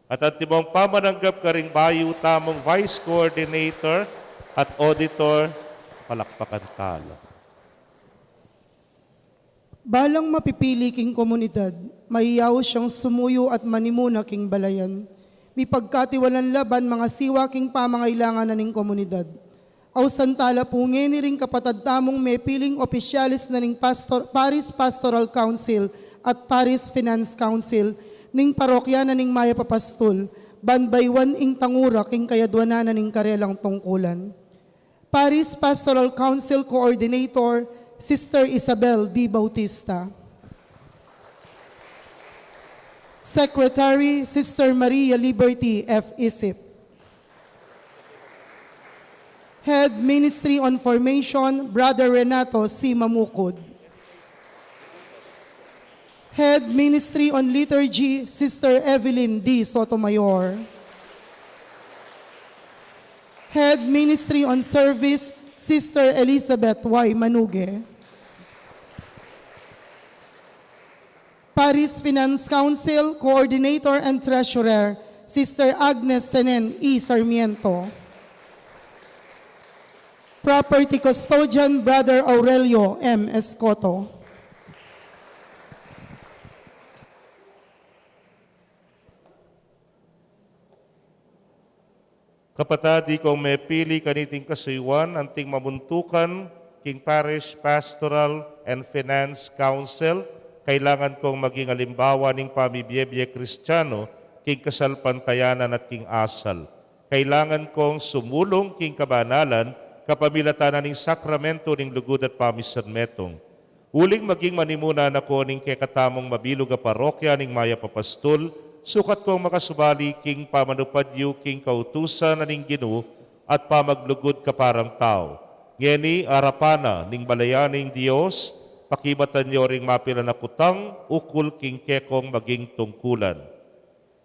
At antimong pamananggap karing bayo tamong Vice Coordinator at Auditor, palakpakan talo. Balang mapipili king komunidad, maiyaw siyang sumuyo at manimuna king balayan. mi pagkatiwalan laban mga siwaking pamangailangan na ning komunidad. Aw santala po ngeni ring kapatad tamong may piling opisyalis na ning Paris Pastoral Council at Paris Finance Council ning parokya na ning Maya Papastol, banbaywan ing tangura king kayadwanan na ning karelang tungkulan. Paris Pastoral Council Coordinator, Sister Isabel D. Bautista. Secretary, Sister Maria Liberty F. Isip. Head Ministry on Formation, Brother Renato C. Mamukod. Head Ministry on Liturgy, Sister Evelyn D. Sotomayor. Head Ministry on Service, Sister Elizabeth Y. Manuge. Paris Finance Council, Coordinator and Treasurer, Sister Agnes Senen E. Sarmiento. Property Custodian, Brother Aurelio M. Escoto. Kapatadi kong may pili kaniting kasuywan, anting mamuntukan, King Parish Pastoral and Finance Council, kailangan kong maging alimbawa ng pamibiyebye Kristiyano, king kasalpantayanan at king asal. Kailangan kong sumulong king kabanalan, kapamilatanan ng sakramento ng lugod at pamisan metong. Uling maging manimuna na ko ning kekatamong mabilog a parokya ning Maya Papastol, sukat kong makasubali king pamanupadyo king kautusan na ning Ginoo at pamaglugod kaparang tao. Ngeni arapana ning balayaning Dios, pakibatan niyo ring mapila na kutang, ukul king kekong maging tungkulan.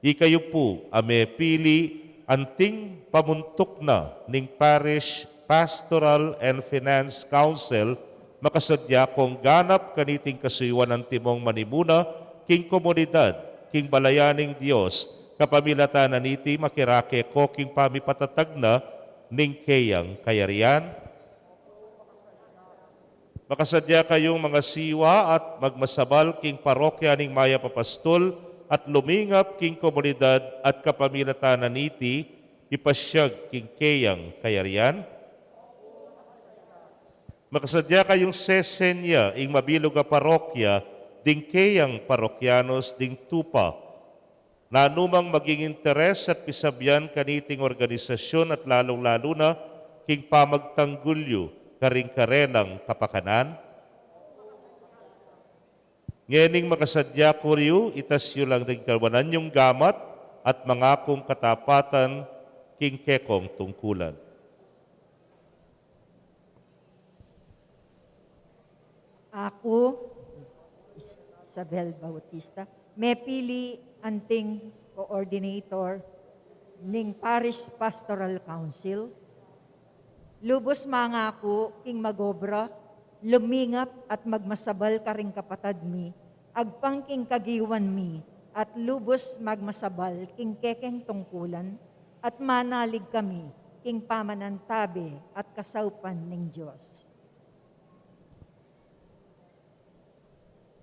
Ikayo po ame pili anting pamuntok na ning Parish Pastoral and Finance Council, makasadya kong ganap kaniting kasuywan ng timong manimuna, king komunidad, king balayaning Diyos, kapamilatan na niti makirake ko king pamipatatag na ning kayang kayarian. Makasadya kayong mga siwa at magmasabal king parokya ning Maya Papastol at lumingap king komunidad at kapamilatan na niti ipasyag king kayang kayarian. Makasadya kayong sesenya ing mabilog a parokya, ding kayang parokyanos ding tupa, na anumang maging interes at pisabyan kaniting organisasyon at lalong-lalo na king pamagtanggulyo karing karelang kapakanan. Ngening makasadya ko riyo, itasyo lang din kalwanan yung gamat at mga kong katapatan king kekong tungkulan. Ako, Isabel Bautista, may pili anting coordinator ning Paris Pastoral Council. Lubos mga ako king magobra, lumingap at magmasabal karing kapatad mi, agpang king kagiwan mi, at lubos magmasabal king kekeng tungkulan, at manalig kami king pamanantabi at kasaupan ning Diyos.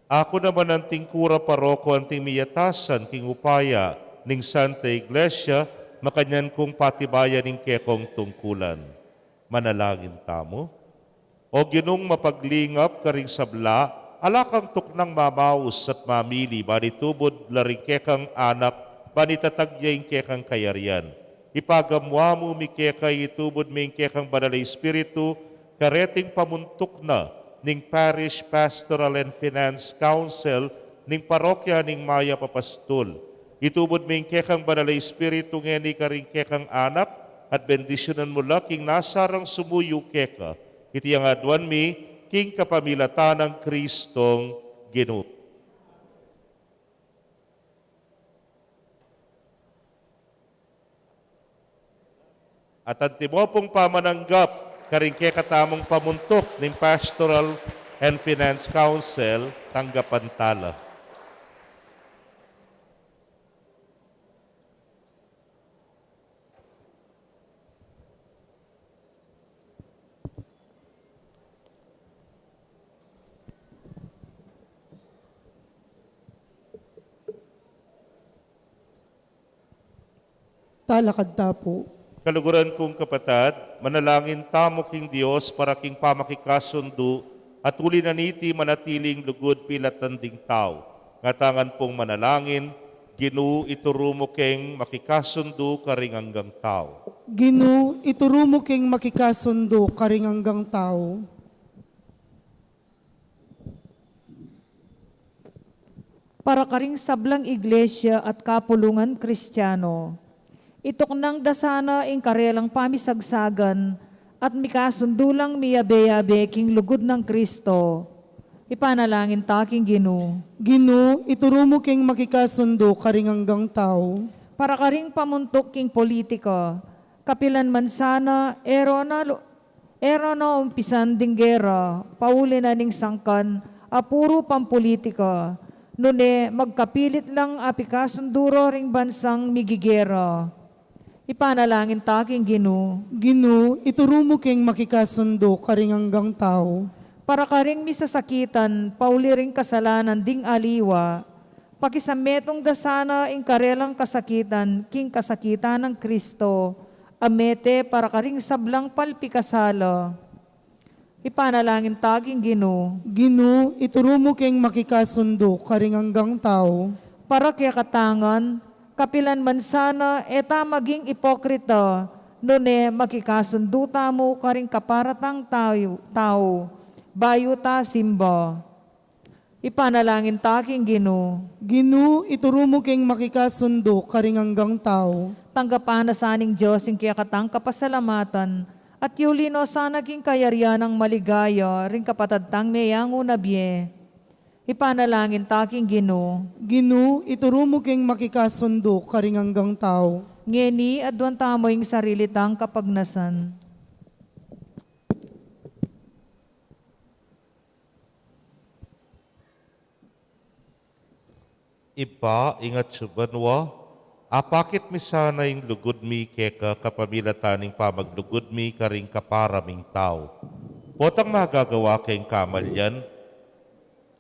Ako naman ang tingkura paroko ang miyatasan king upaya ning Santa Iglesia, makanyan kong patibayan ning kekong tungkulan. Manalangin tamo. O ginong mapaglingap karing sabla, alakang tuknang mamaus at mamili, banitubod laring kekang anak, banitatagya ing kekang kayarian. Ipagamwa mo mi kekay itubod mi ing kekang banalay espiritu, kareting pamuntok na ning Parish Pastoral and Finance Council ning parokya ning Maya Papastol. Itubod mi ing kekang banalay espiritu ngeni karing kekang anak at bendisyonan mo laking nasarang sumuyo keka. Iti ang adwan mi king kapamilatan ng Kristong Ginoo. At ang timopong pamananggap karing katamong pamuntok ng Pastoral and Finance Council, tanggapan tala. talakad ta po. Kaluguran kong kapatad, manalangin tamo king Dios para king pamakikasundo at uli na niti manatiling lugod pilatanding tao. Ngatangan pong manalangin, Ginoo iturumo keng makikasundo karing hanggang tao. Ginoo, iturumo king makikasundo karing hanggang tao. Para karing sablang iglesia at kapulungan Kristiyano, itok nang dasana ing karelang pamisagsagan at mikasundulang miyabe-yabe king lugod ng Kristo. Ipanalangin taking Ginoo. Ginoo, iturumo king makikasundo karing hanggang tao. Para karing pamuntok king politika, kapilan man sana, ero na umpisan ding gera, pauli na ning sangkan, apuro pampolitika, nune magkapilit lang apikasunduro ring bansang migigera. Ipanalangin taking Ginoo. Ginoo, iturumo king makikasundo karing hanggang tao. Para karing misasakitan, pauli ring kasalanan ding aliwa, pakisametong dasana ing karelang kasakitan, king kasakitan ng Kristo, amete para karing sablang palpikasala. Ipanalangin taging Ginoo. Ginoo, iturumo king makikasundo karing hanggang tao. Para kaya katangan, kapilan man sana, eta maging ipokrita, nune makikasundo mo karing kaparatang tao, bayo ta simba. Ipanalangin taking Ginoo. Ginoo, iturumo king makikasundo karing hanggang tao. Tanggapan na saning Diyos yung kaya katang kapasalamatan at yulino sa naging kayarian ng maligaya ring kapatadtang mayang unabye. Ipanalangin taking Ginoo. Ginoo, iturumo king makikasundo karing hanggang tao. Ngeni adwan tamo yung sarili tang kapagnasan. Iba, ingat subanwa, apakit mi sana yung lugod mi keka kapamilataning pamaglugod mi karing kaparaming tao. Potang magagawa kayong kamalyan,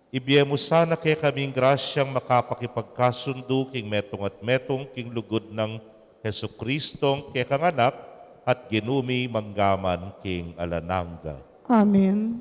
ibiye mo sana kay kaming grasyang makapakipagkasundo king metong at metong king lugod ng Hesu Kristong kekang anak at ginumi manggaman king alananga. Amen.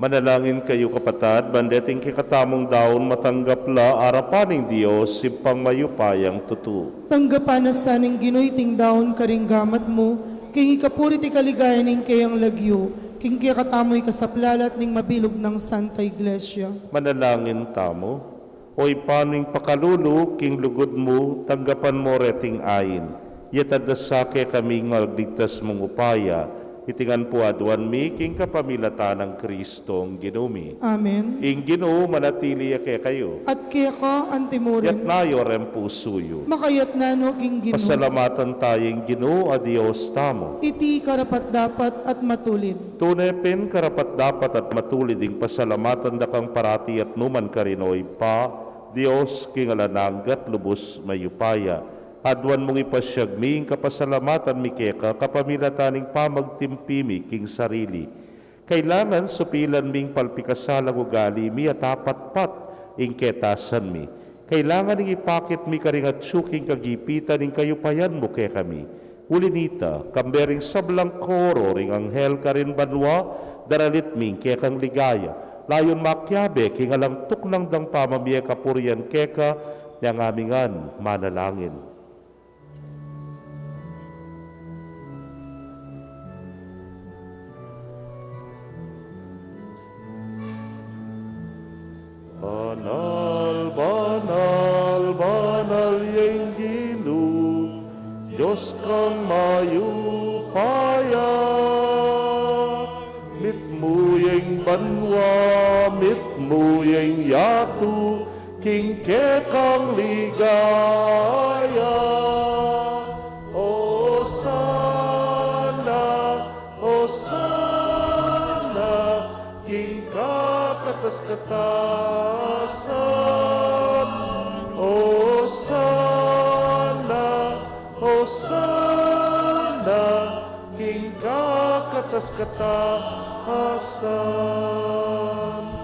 Manalangin kayo kapatad, bandeting kikatamong daon matanggapla arapaning Diyos sipang mayupayang tutu. Tanggapan na saning ginoyting daon karing gamat mo, king ikapuri ti kaligayan ning kayang lagyo, king katamoy kasaplalat ning mabilog ng Santa Iglesia. Manalangin tamo, oy paning pakalulu, king lugod mo, tanggapan mo reting ayin. Yatadasake kami ngagligtas mong upaya, itingan po aduan mi, king kapamilata ng Kristong ginumi. Amen. Ing Ginoo manatili ke kayo. At kaya ka, Yat antimurin, nayo rem pusuyo. makayat na no king Ginoo. Pasalamatan tayong Ginoo a Dios tamo. Iti karapat dapat at matulid. Tunepin karapat dapat at matulid ing pasalamatan da kang parati at numan karinoy pa, Dios king alananggat lubos mayupaya. Adwan mong ipasyagmi ing kapasalamatan mi keka kapamilataning pamagtimpimi king sarili. Kailangan supilan ming palpikasalang ugali mi at apatpat ing ketasan mi. Kailangan ing ipakit mi karingat suking kagipitan ing kayupayan mo ke kami. Ulinita, kambering sablang koro ring anghel karin banwa, daralit ming kekang ligaya. Layon makyabe king alang tuknang dang pamamiya kapurian keka, yang amingan manalangin. Banal, banal, banal yang Ginoo, Diyos kang mayupaya. Mit mo yang banwa, mit mo yang yatu, king kekang ligaya. O sana, king kakatas-katasan. O sana, king kakatas-katasan.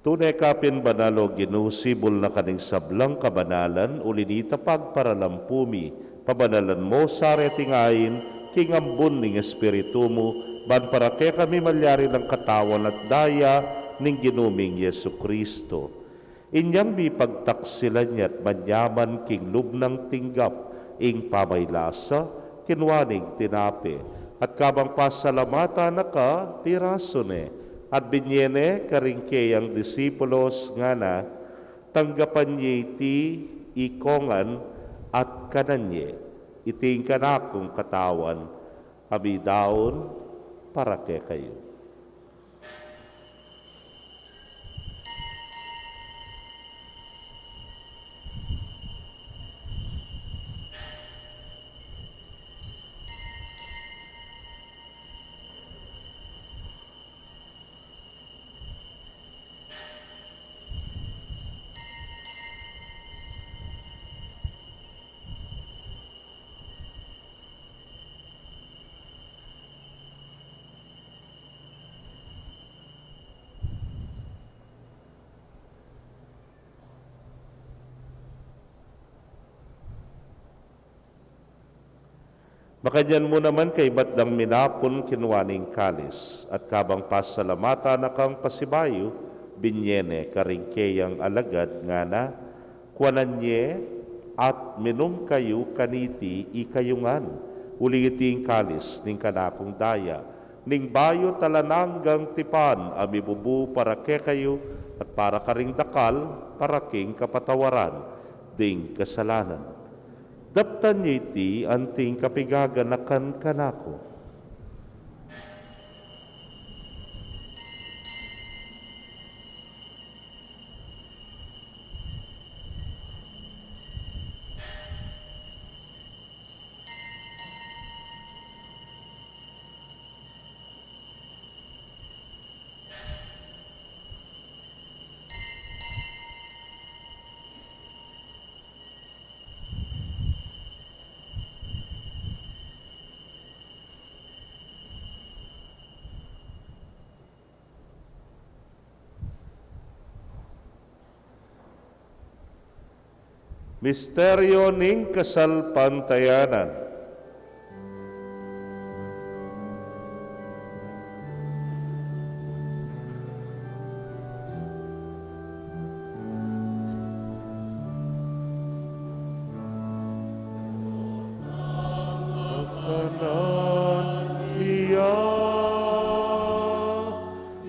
Tunay kapin banalo ginusibol na kaning sablang kabanalan, ulinita pagparalampumi, pabanalan mo sa retingain, kingambun ning espiritu mo, ban para kay kami malyari ng katawan at daya ning ginuming Yesu Kristo. Inyang mi pagtaksilan niya't manyaman king lubnang tinggap, ing pamaylasa, kinwaning tinape, at kabang pasalamata na ka, pirasone, at binyene karingke ang disipulos nga na tanggapan niya iti ikongan at kananye iting kanakong katawan abidaon para ke kayo. Makanyan mo naman kay batdang minapon kinwaning kalis, at kabang pasalamata na kang pasibayo, binyene karingkeyang alagad nga na, kuananye at minum kayo kaniti ikayungan, uligiting kalis ning kanakong daya, ning bayo talananggang tipan amibubu para ke kayo, at para ka ring dakal, para king kapatawaran, ding kasalanan. Daptan niya iti, anting kapigaganakan kanako. Misteryo ning kasalpantayanan. Kanan iya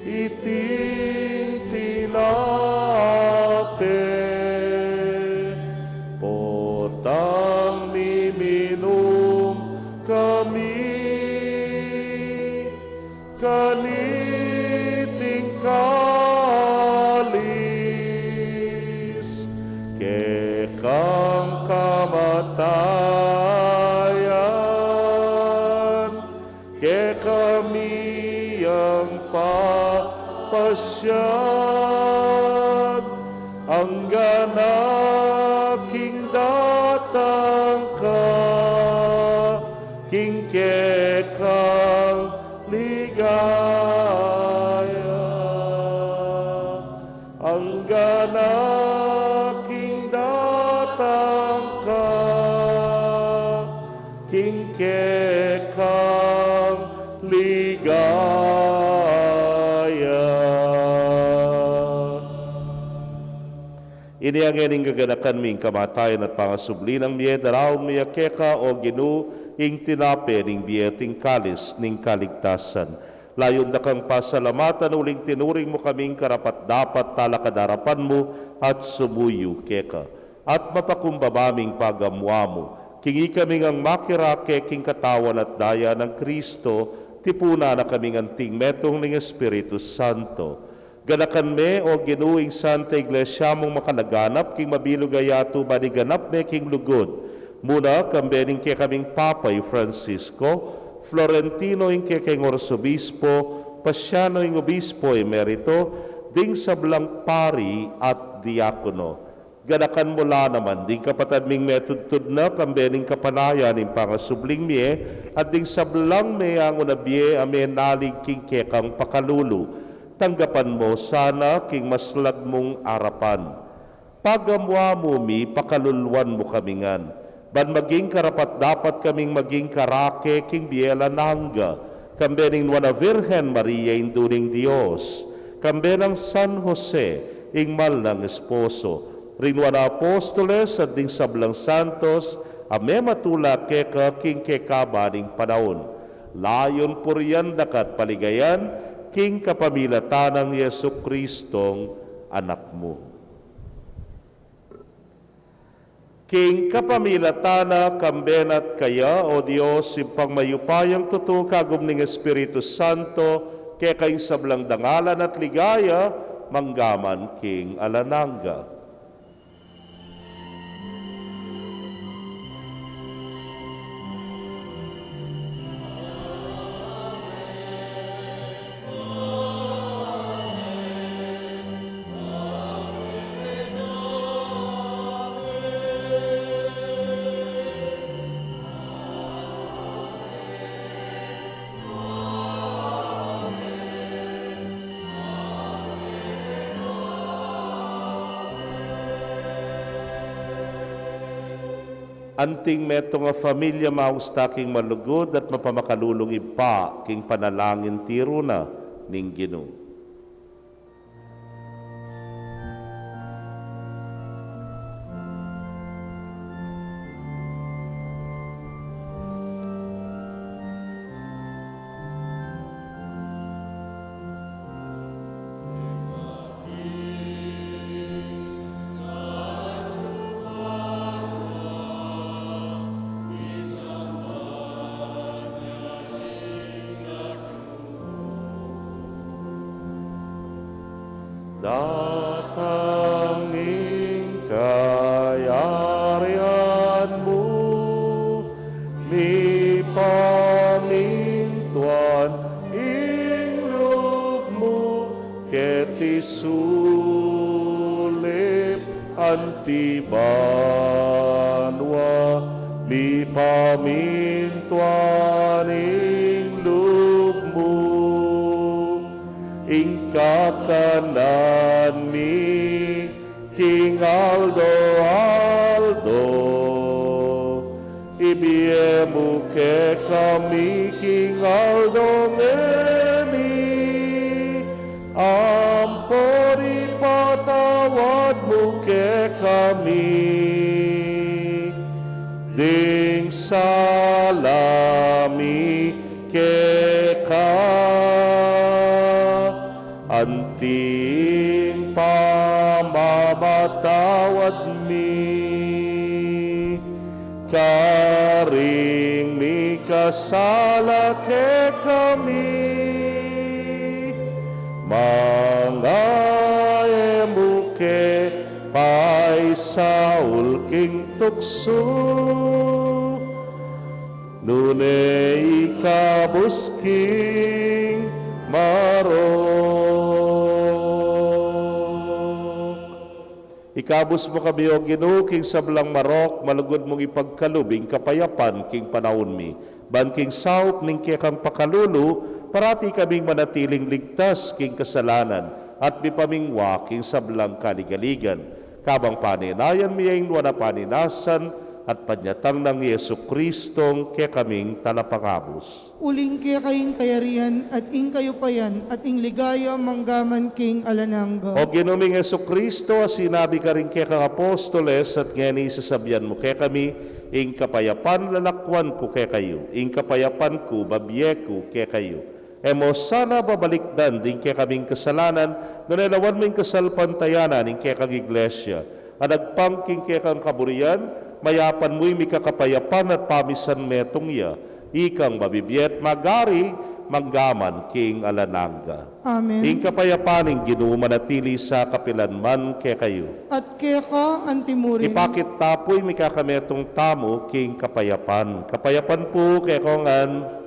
iting tinapit, potang miminum kami, kaniting kalis, kekang kamatayan, ke kami yang papasyag, ang ganaking datang ka, king kekang ligaya, ang ganaking datang ka, king kekang ligaya. Ini ang ining gaganakan ming kamatayan at pangasubli ng miye daraw miya keka o ginu ing tinape ning biye ting kalis ning kaligtasan. Layon da kang pasalamatan uling tinuring mo kaming karapat dapat talakadarapan mo at sumuyo keka. At mapakumbabaming pagamwa mo. Kingi kaming ang makirake king katawan at daya ng Kristo, tipuna na kaming anting metong ng Espiritu Santo. Ganakan me o ginuing Santa Iglesia mong makalaganap king mabilugayato baniganap me king lugod. Muna kambening ke kaming Papay Francisco, Florentino ing ke king Orsobispo, Pasiano ing Obispo emerito, ding sablang pari at diakono. Ganakan mula naman, ding kapatad ming metudtud na kambening kapanayan ing pangasubling mie, at ding sablang me ang unabye amen nalig king kekang pakalulu. Tanggapan mo sana king maslag mong arapan. Pagamwa mo mi, pakaluluan mo kamingan. Ban maging karapat dapat kaming maging karake king biela nangga. Kambening wana Virgen Maria induning Dios. Kambenang San Jose, ingmal ng esposo. Rinwana apostoles at ding sablang santos, ame matula keka king kekabaning panahon. Layon puriyan dakat paligayan, king kapamilatan ng Yesu Kristong anak mo. King kapamilatana kambenat kaya, O Diyos, simpang mayupayang tutu kagum ng Espiritu Santo, kaya kayong sablang dangalan at ligaya, manggaman king alananga. Anting meto nga familia mausta king malugod at mapamakalulong ipa king panalangin tiro na ning Ginoo. Datangin kayarian mo, mi pamintuan inglog mo, keti sulip antibanwa, mi pamintuan inglog mo, ingkakanan mi King Aldo ibiemu ke kami King Aldo ngeni, ampori patawad mo ke kami, ding salami ke ka, anting pamamatawad mi, karing mi kasala ke kami, mga emuke paisaul king tukso, nune ikabusking marok. Ikabus mo kami o Ginoo king sablang marok, malugod mong ipagkalubing kapayapan king panahon mi. Ban king saup ning kekang pakalulu, parati kaming manatiling ligtas king kasalanan at bipamingwa king sablang kaligaligan. Kabang paninayan miyang na paninasan at panyatang ng Yesu Kristong kaya kaming talapangabos. Uling kaya kaying kayarian at ing kayo payan at ing ligaya manggaman king alanangga. O ginuming Yesu Kristo, sinabi ka rin kaya kang apostoles at ngani sasabihan mo kaya kami, ing kapayapan lalakwan ko kaya kayo, ing kapayapan ko babye ko kaya kayo. Emo sana babalikdan din kaya kaming kasalanan, nanilawan mo yung kasalpantayanan ing kaya kang iglesia, at nagpangking kaya kang kaburian, mayapan mo'y mikakapayapan at pamisan metong ya, ikang mabibiyet magari, manggaman king alanangga. Amen. Ing kapayapaning Ginoo manatili sa kapilanman kaya kayo. At kaya ka antimurin. Ipakit tapoy mikakametong tamo king kapayapan. Kapayapan po kaya kongan.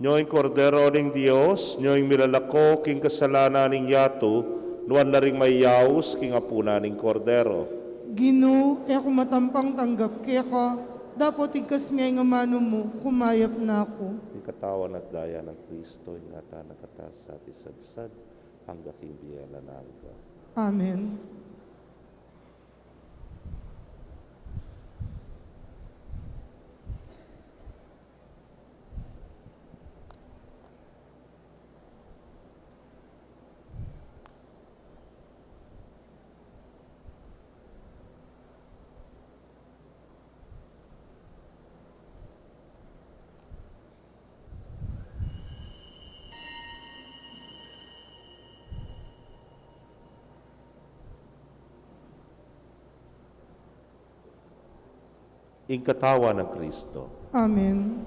Nyo'y kordero ning Dios, nyo'y milalako king kasalanan ning yato, nuan na ring mayaws king apuna ning kordero. Ginoo, ako matampang tanggap kaya ka, dapat igkas miya nga mano mo, kumayap na ako. Ang katawan at daya ng Kristo, ingata nakatas sa tisadsad, hanggang king biyela na angka. Amen. ing katawan ng Kristo. Amen.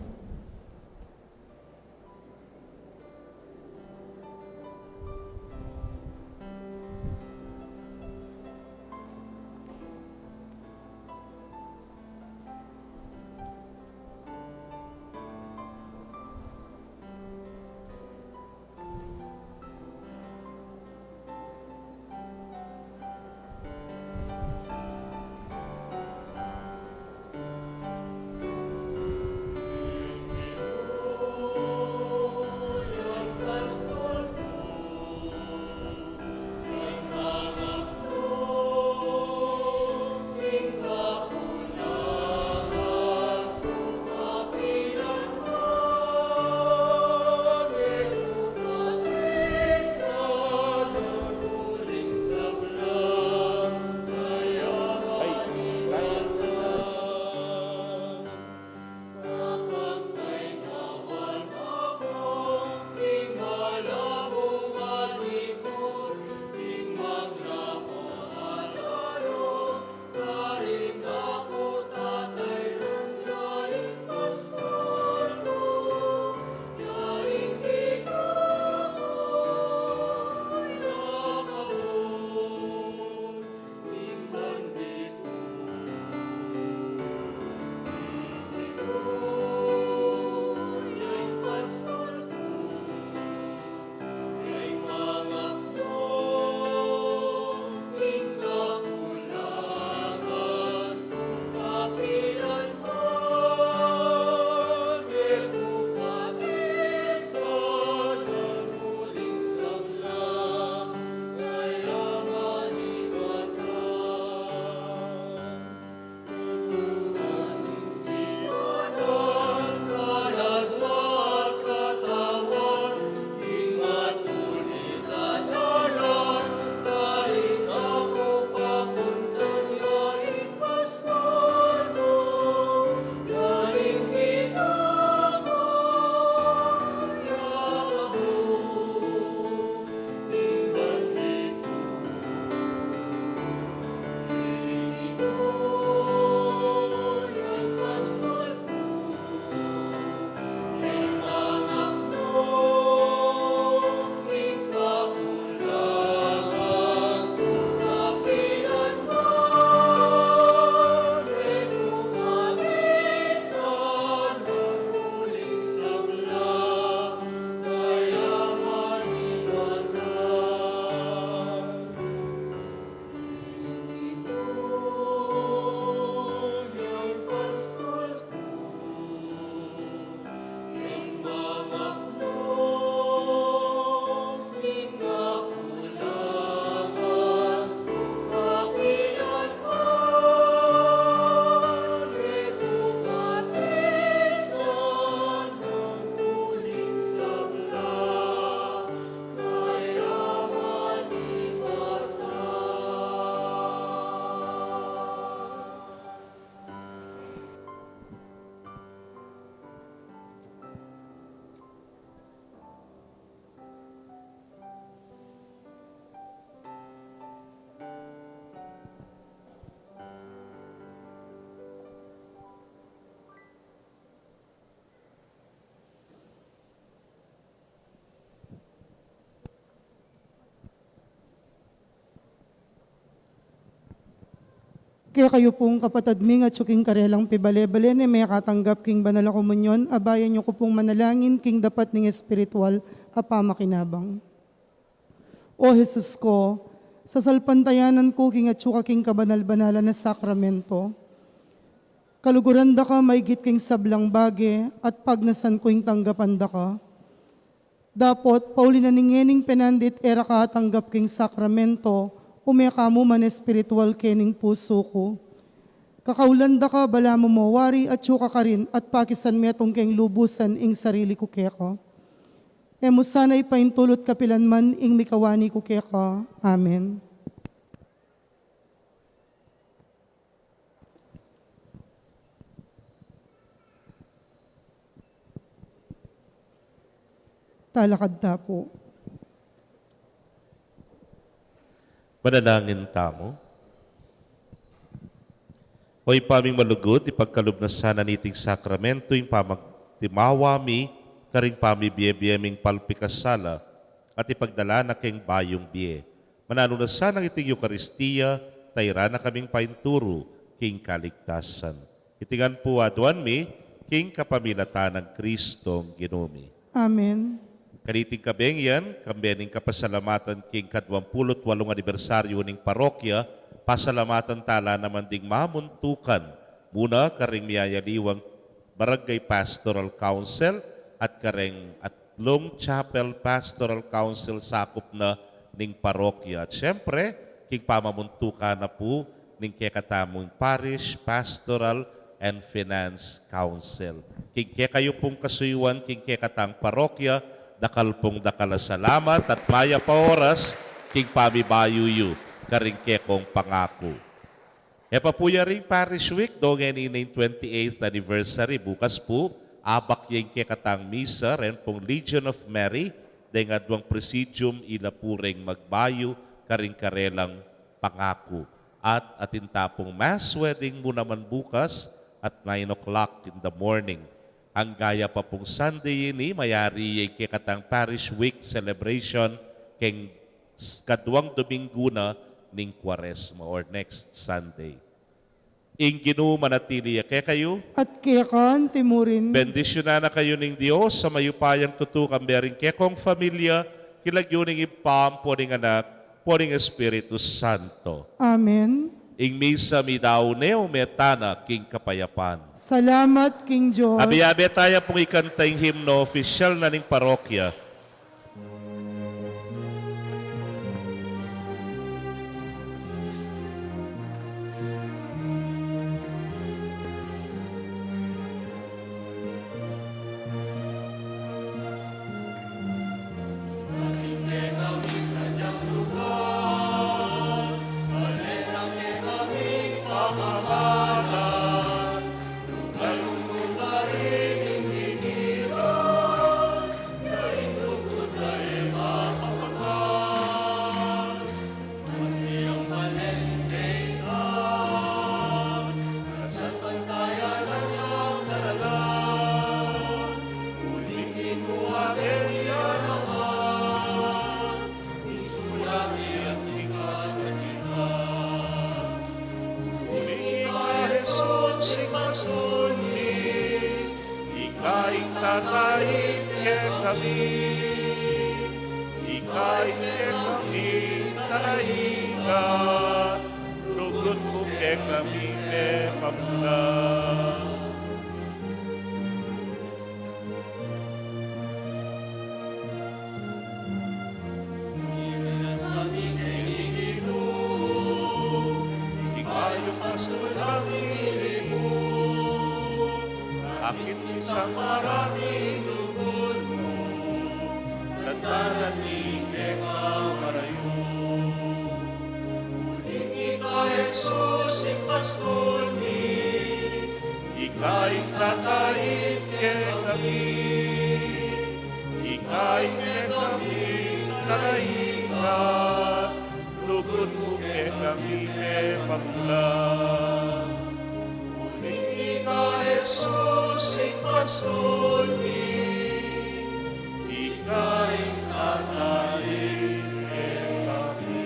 Kaya kayo pong kapatid ming at suking karelang pibale-bale ni may katanggap king banal na komunyon, abayan niyo ko pong manalangin king dapat ning espiritual apamakinabang. O Jesus ko, sa salpantayanan ko king at suka king kabanal-banala na sakramento, kaluguran da ka maigit king sablang bage at pagnasan ko ing tanggapan da ka. Dapot, pauli na ningening penandit era ka tanggap king sakramento, umeka mo man espiritual kening puso ko. Kakaulanda ka, bala mo mawari at suka ka rin at pakisan metong keng lubusan ing sarili ko keka. E mo sana'y paintulot kapilan man ing mikawani ko keka. Amen. Talakad ta po. Manalangin tamo. Hoy paming malugod, ipagkalub na sana niting sakramento, yung pamagtimawami, karing pamibiyeming palpikasala, at ipagdala na keng bayong biye. Manalo na sana iting Eucharistia, tayra na kaming painturo, king kaligtasan. Itingan po aduan mi, king kapamilatan ng Kristong Ginumi. Amen. Kaniting kabeng yan, kambening kapasalamatan king ka-28 anibersaryo ning parokya, pasalamatan tala naman ding mamuntukan muna karing miyayaliwang Barangay Pastoral Council at karing Atlong Chapel Pastoral Council sakop na ning parokya. At syempre, king pamamuntukan na po ning kekatamong Parish Pastoral and Finance Council. King kayo pong kasuyuan, king kekatang parokya, dakal pong salamat at maya pa oras, king pamibayuyu, karing kekong pangako. Epapuya ring Parish Week, dongen in 28th anniversary, bukas po, abak yung kekatang misa, ren pong Legion of Mary, dengadwang presidium, ila puring magbayo, karing karelang pangako. At atintapong mass wedding mo naman bukas at 9 o'clock in the morning. Ang gaya pa pong Sunday ini, mayari yung kekatang Parish Week celebration, keng kadwang Domingo na ning Quaresma or next Sunday. Ing Ginoo manatili kaya kayo. At kekan timurin. Bendisyonan na kayo ning Dios sa mayupayang tutukang bering kekong familia, kilagyo ning ipam, poring anak, poring Espiritu Santo. Amen. Ing misa mi daw neo metana king kapayapan. Salamat, King Diyos. Abi-abi tayo pong ikantay himno official na ning parokya. Ikaing tatayin ke kami, ikaing ke kami talahiga, lugot mo ke kami me pamula. Ikayong pastol namin mo, akit isang maraming lugod mo, tataraning ikaw marayo. Muling ikaw, Jesus, ipastol mi, ikaing tatayin ke kami, ikaing ke kami talahiga, lugod mo ke kami me pamula. Jesus, ipastol mi, ikaing tatayin ke kami.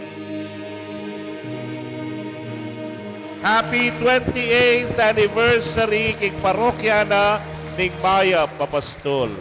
Happy 28th anniversary king parokya na ning Maya Papastol.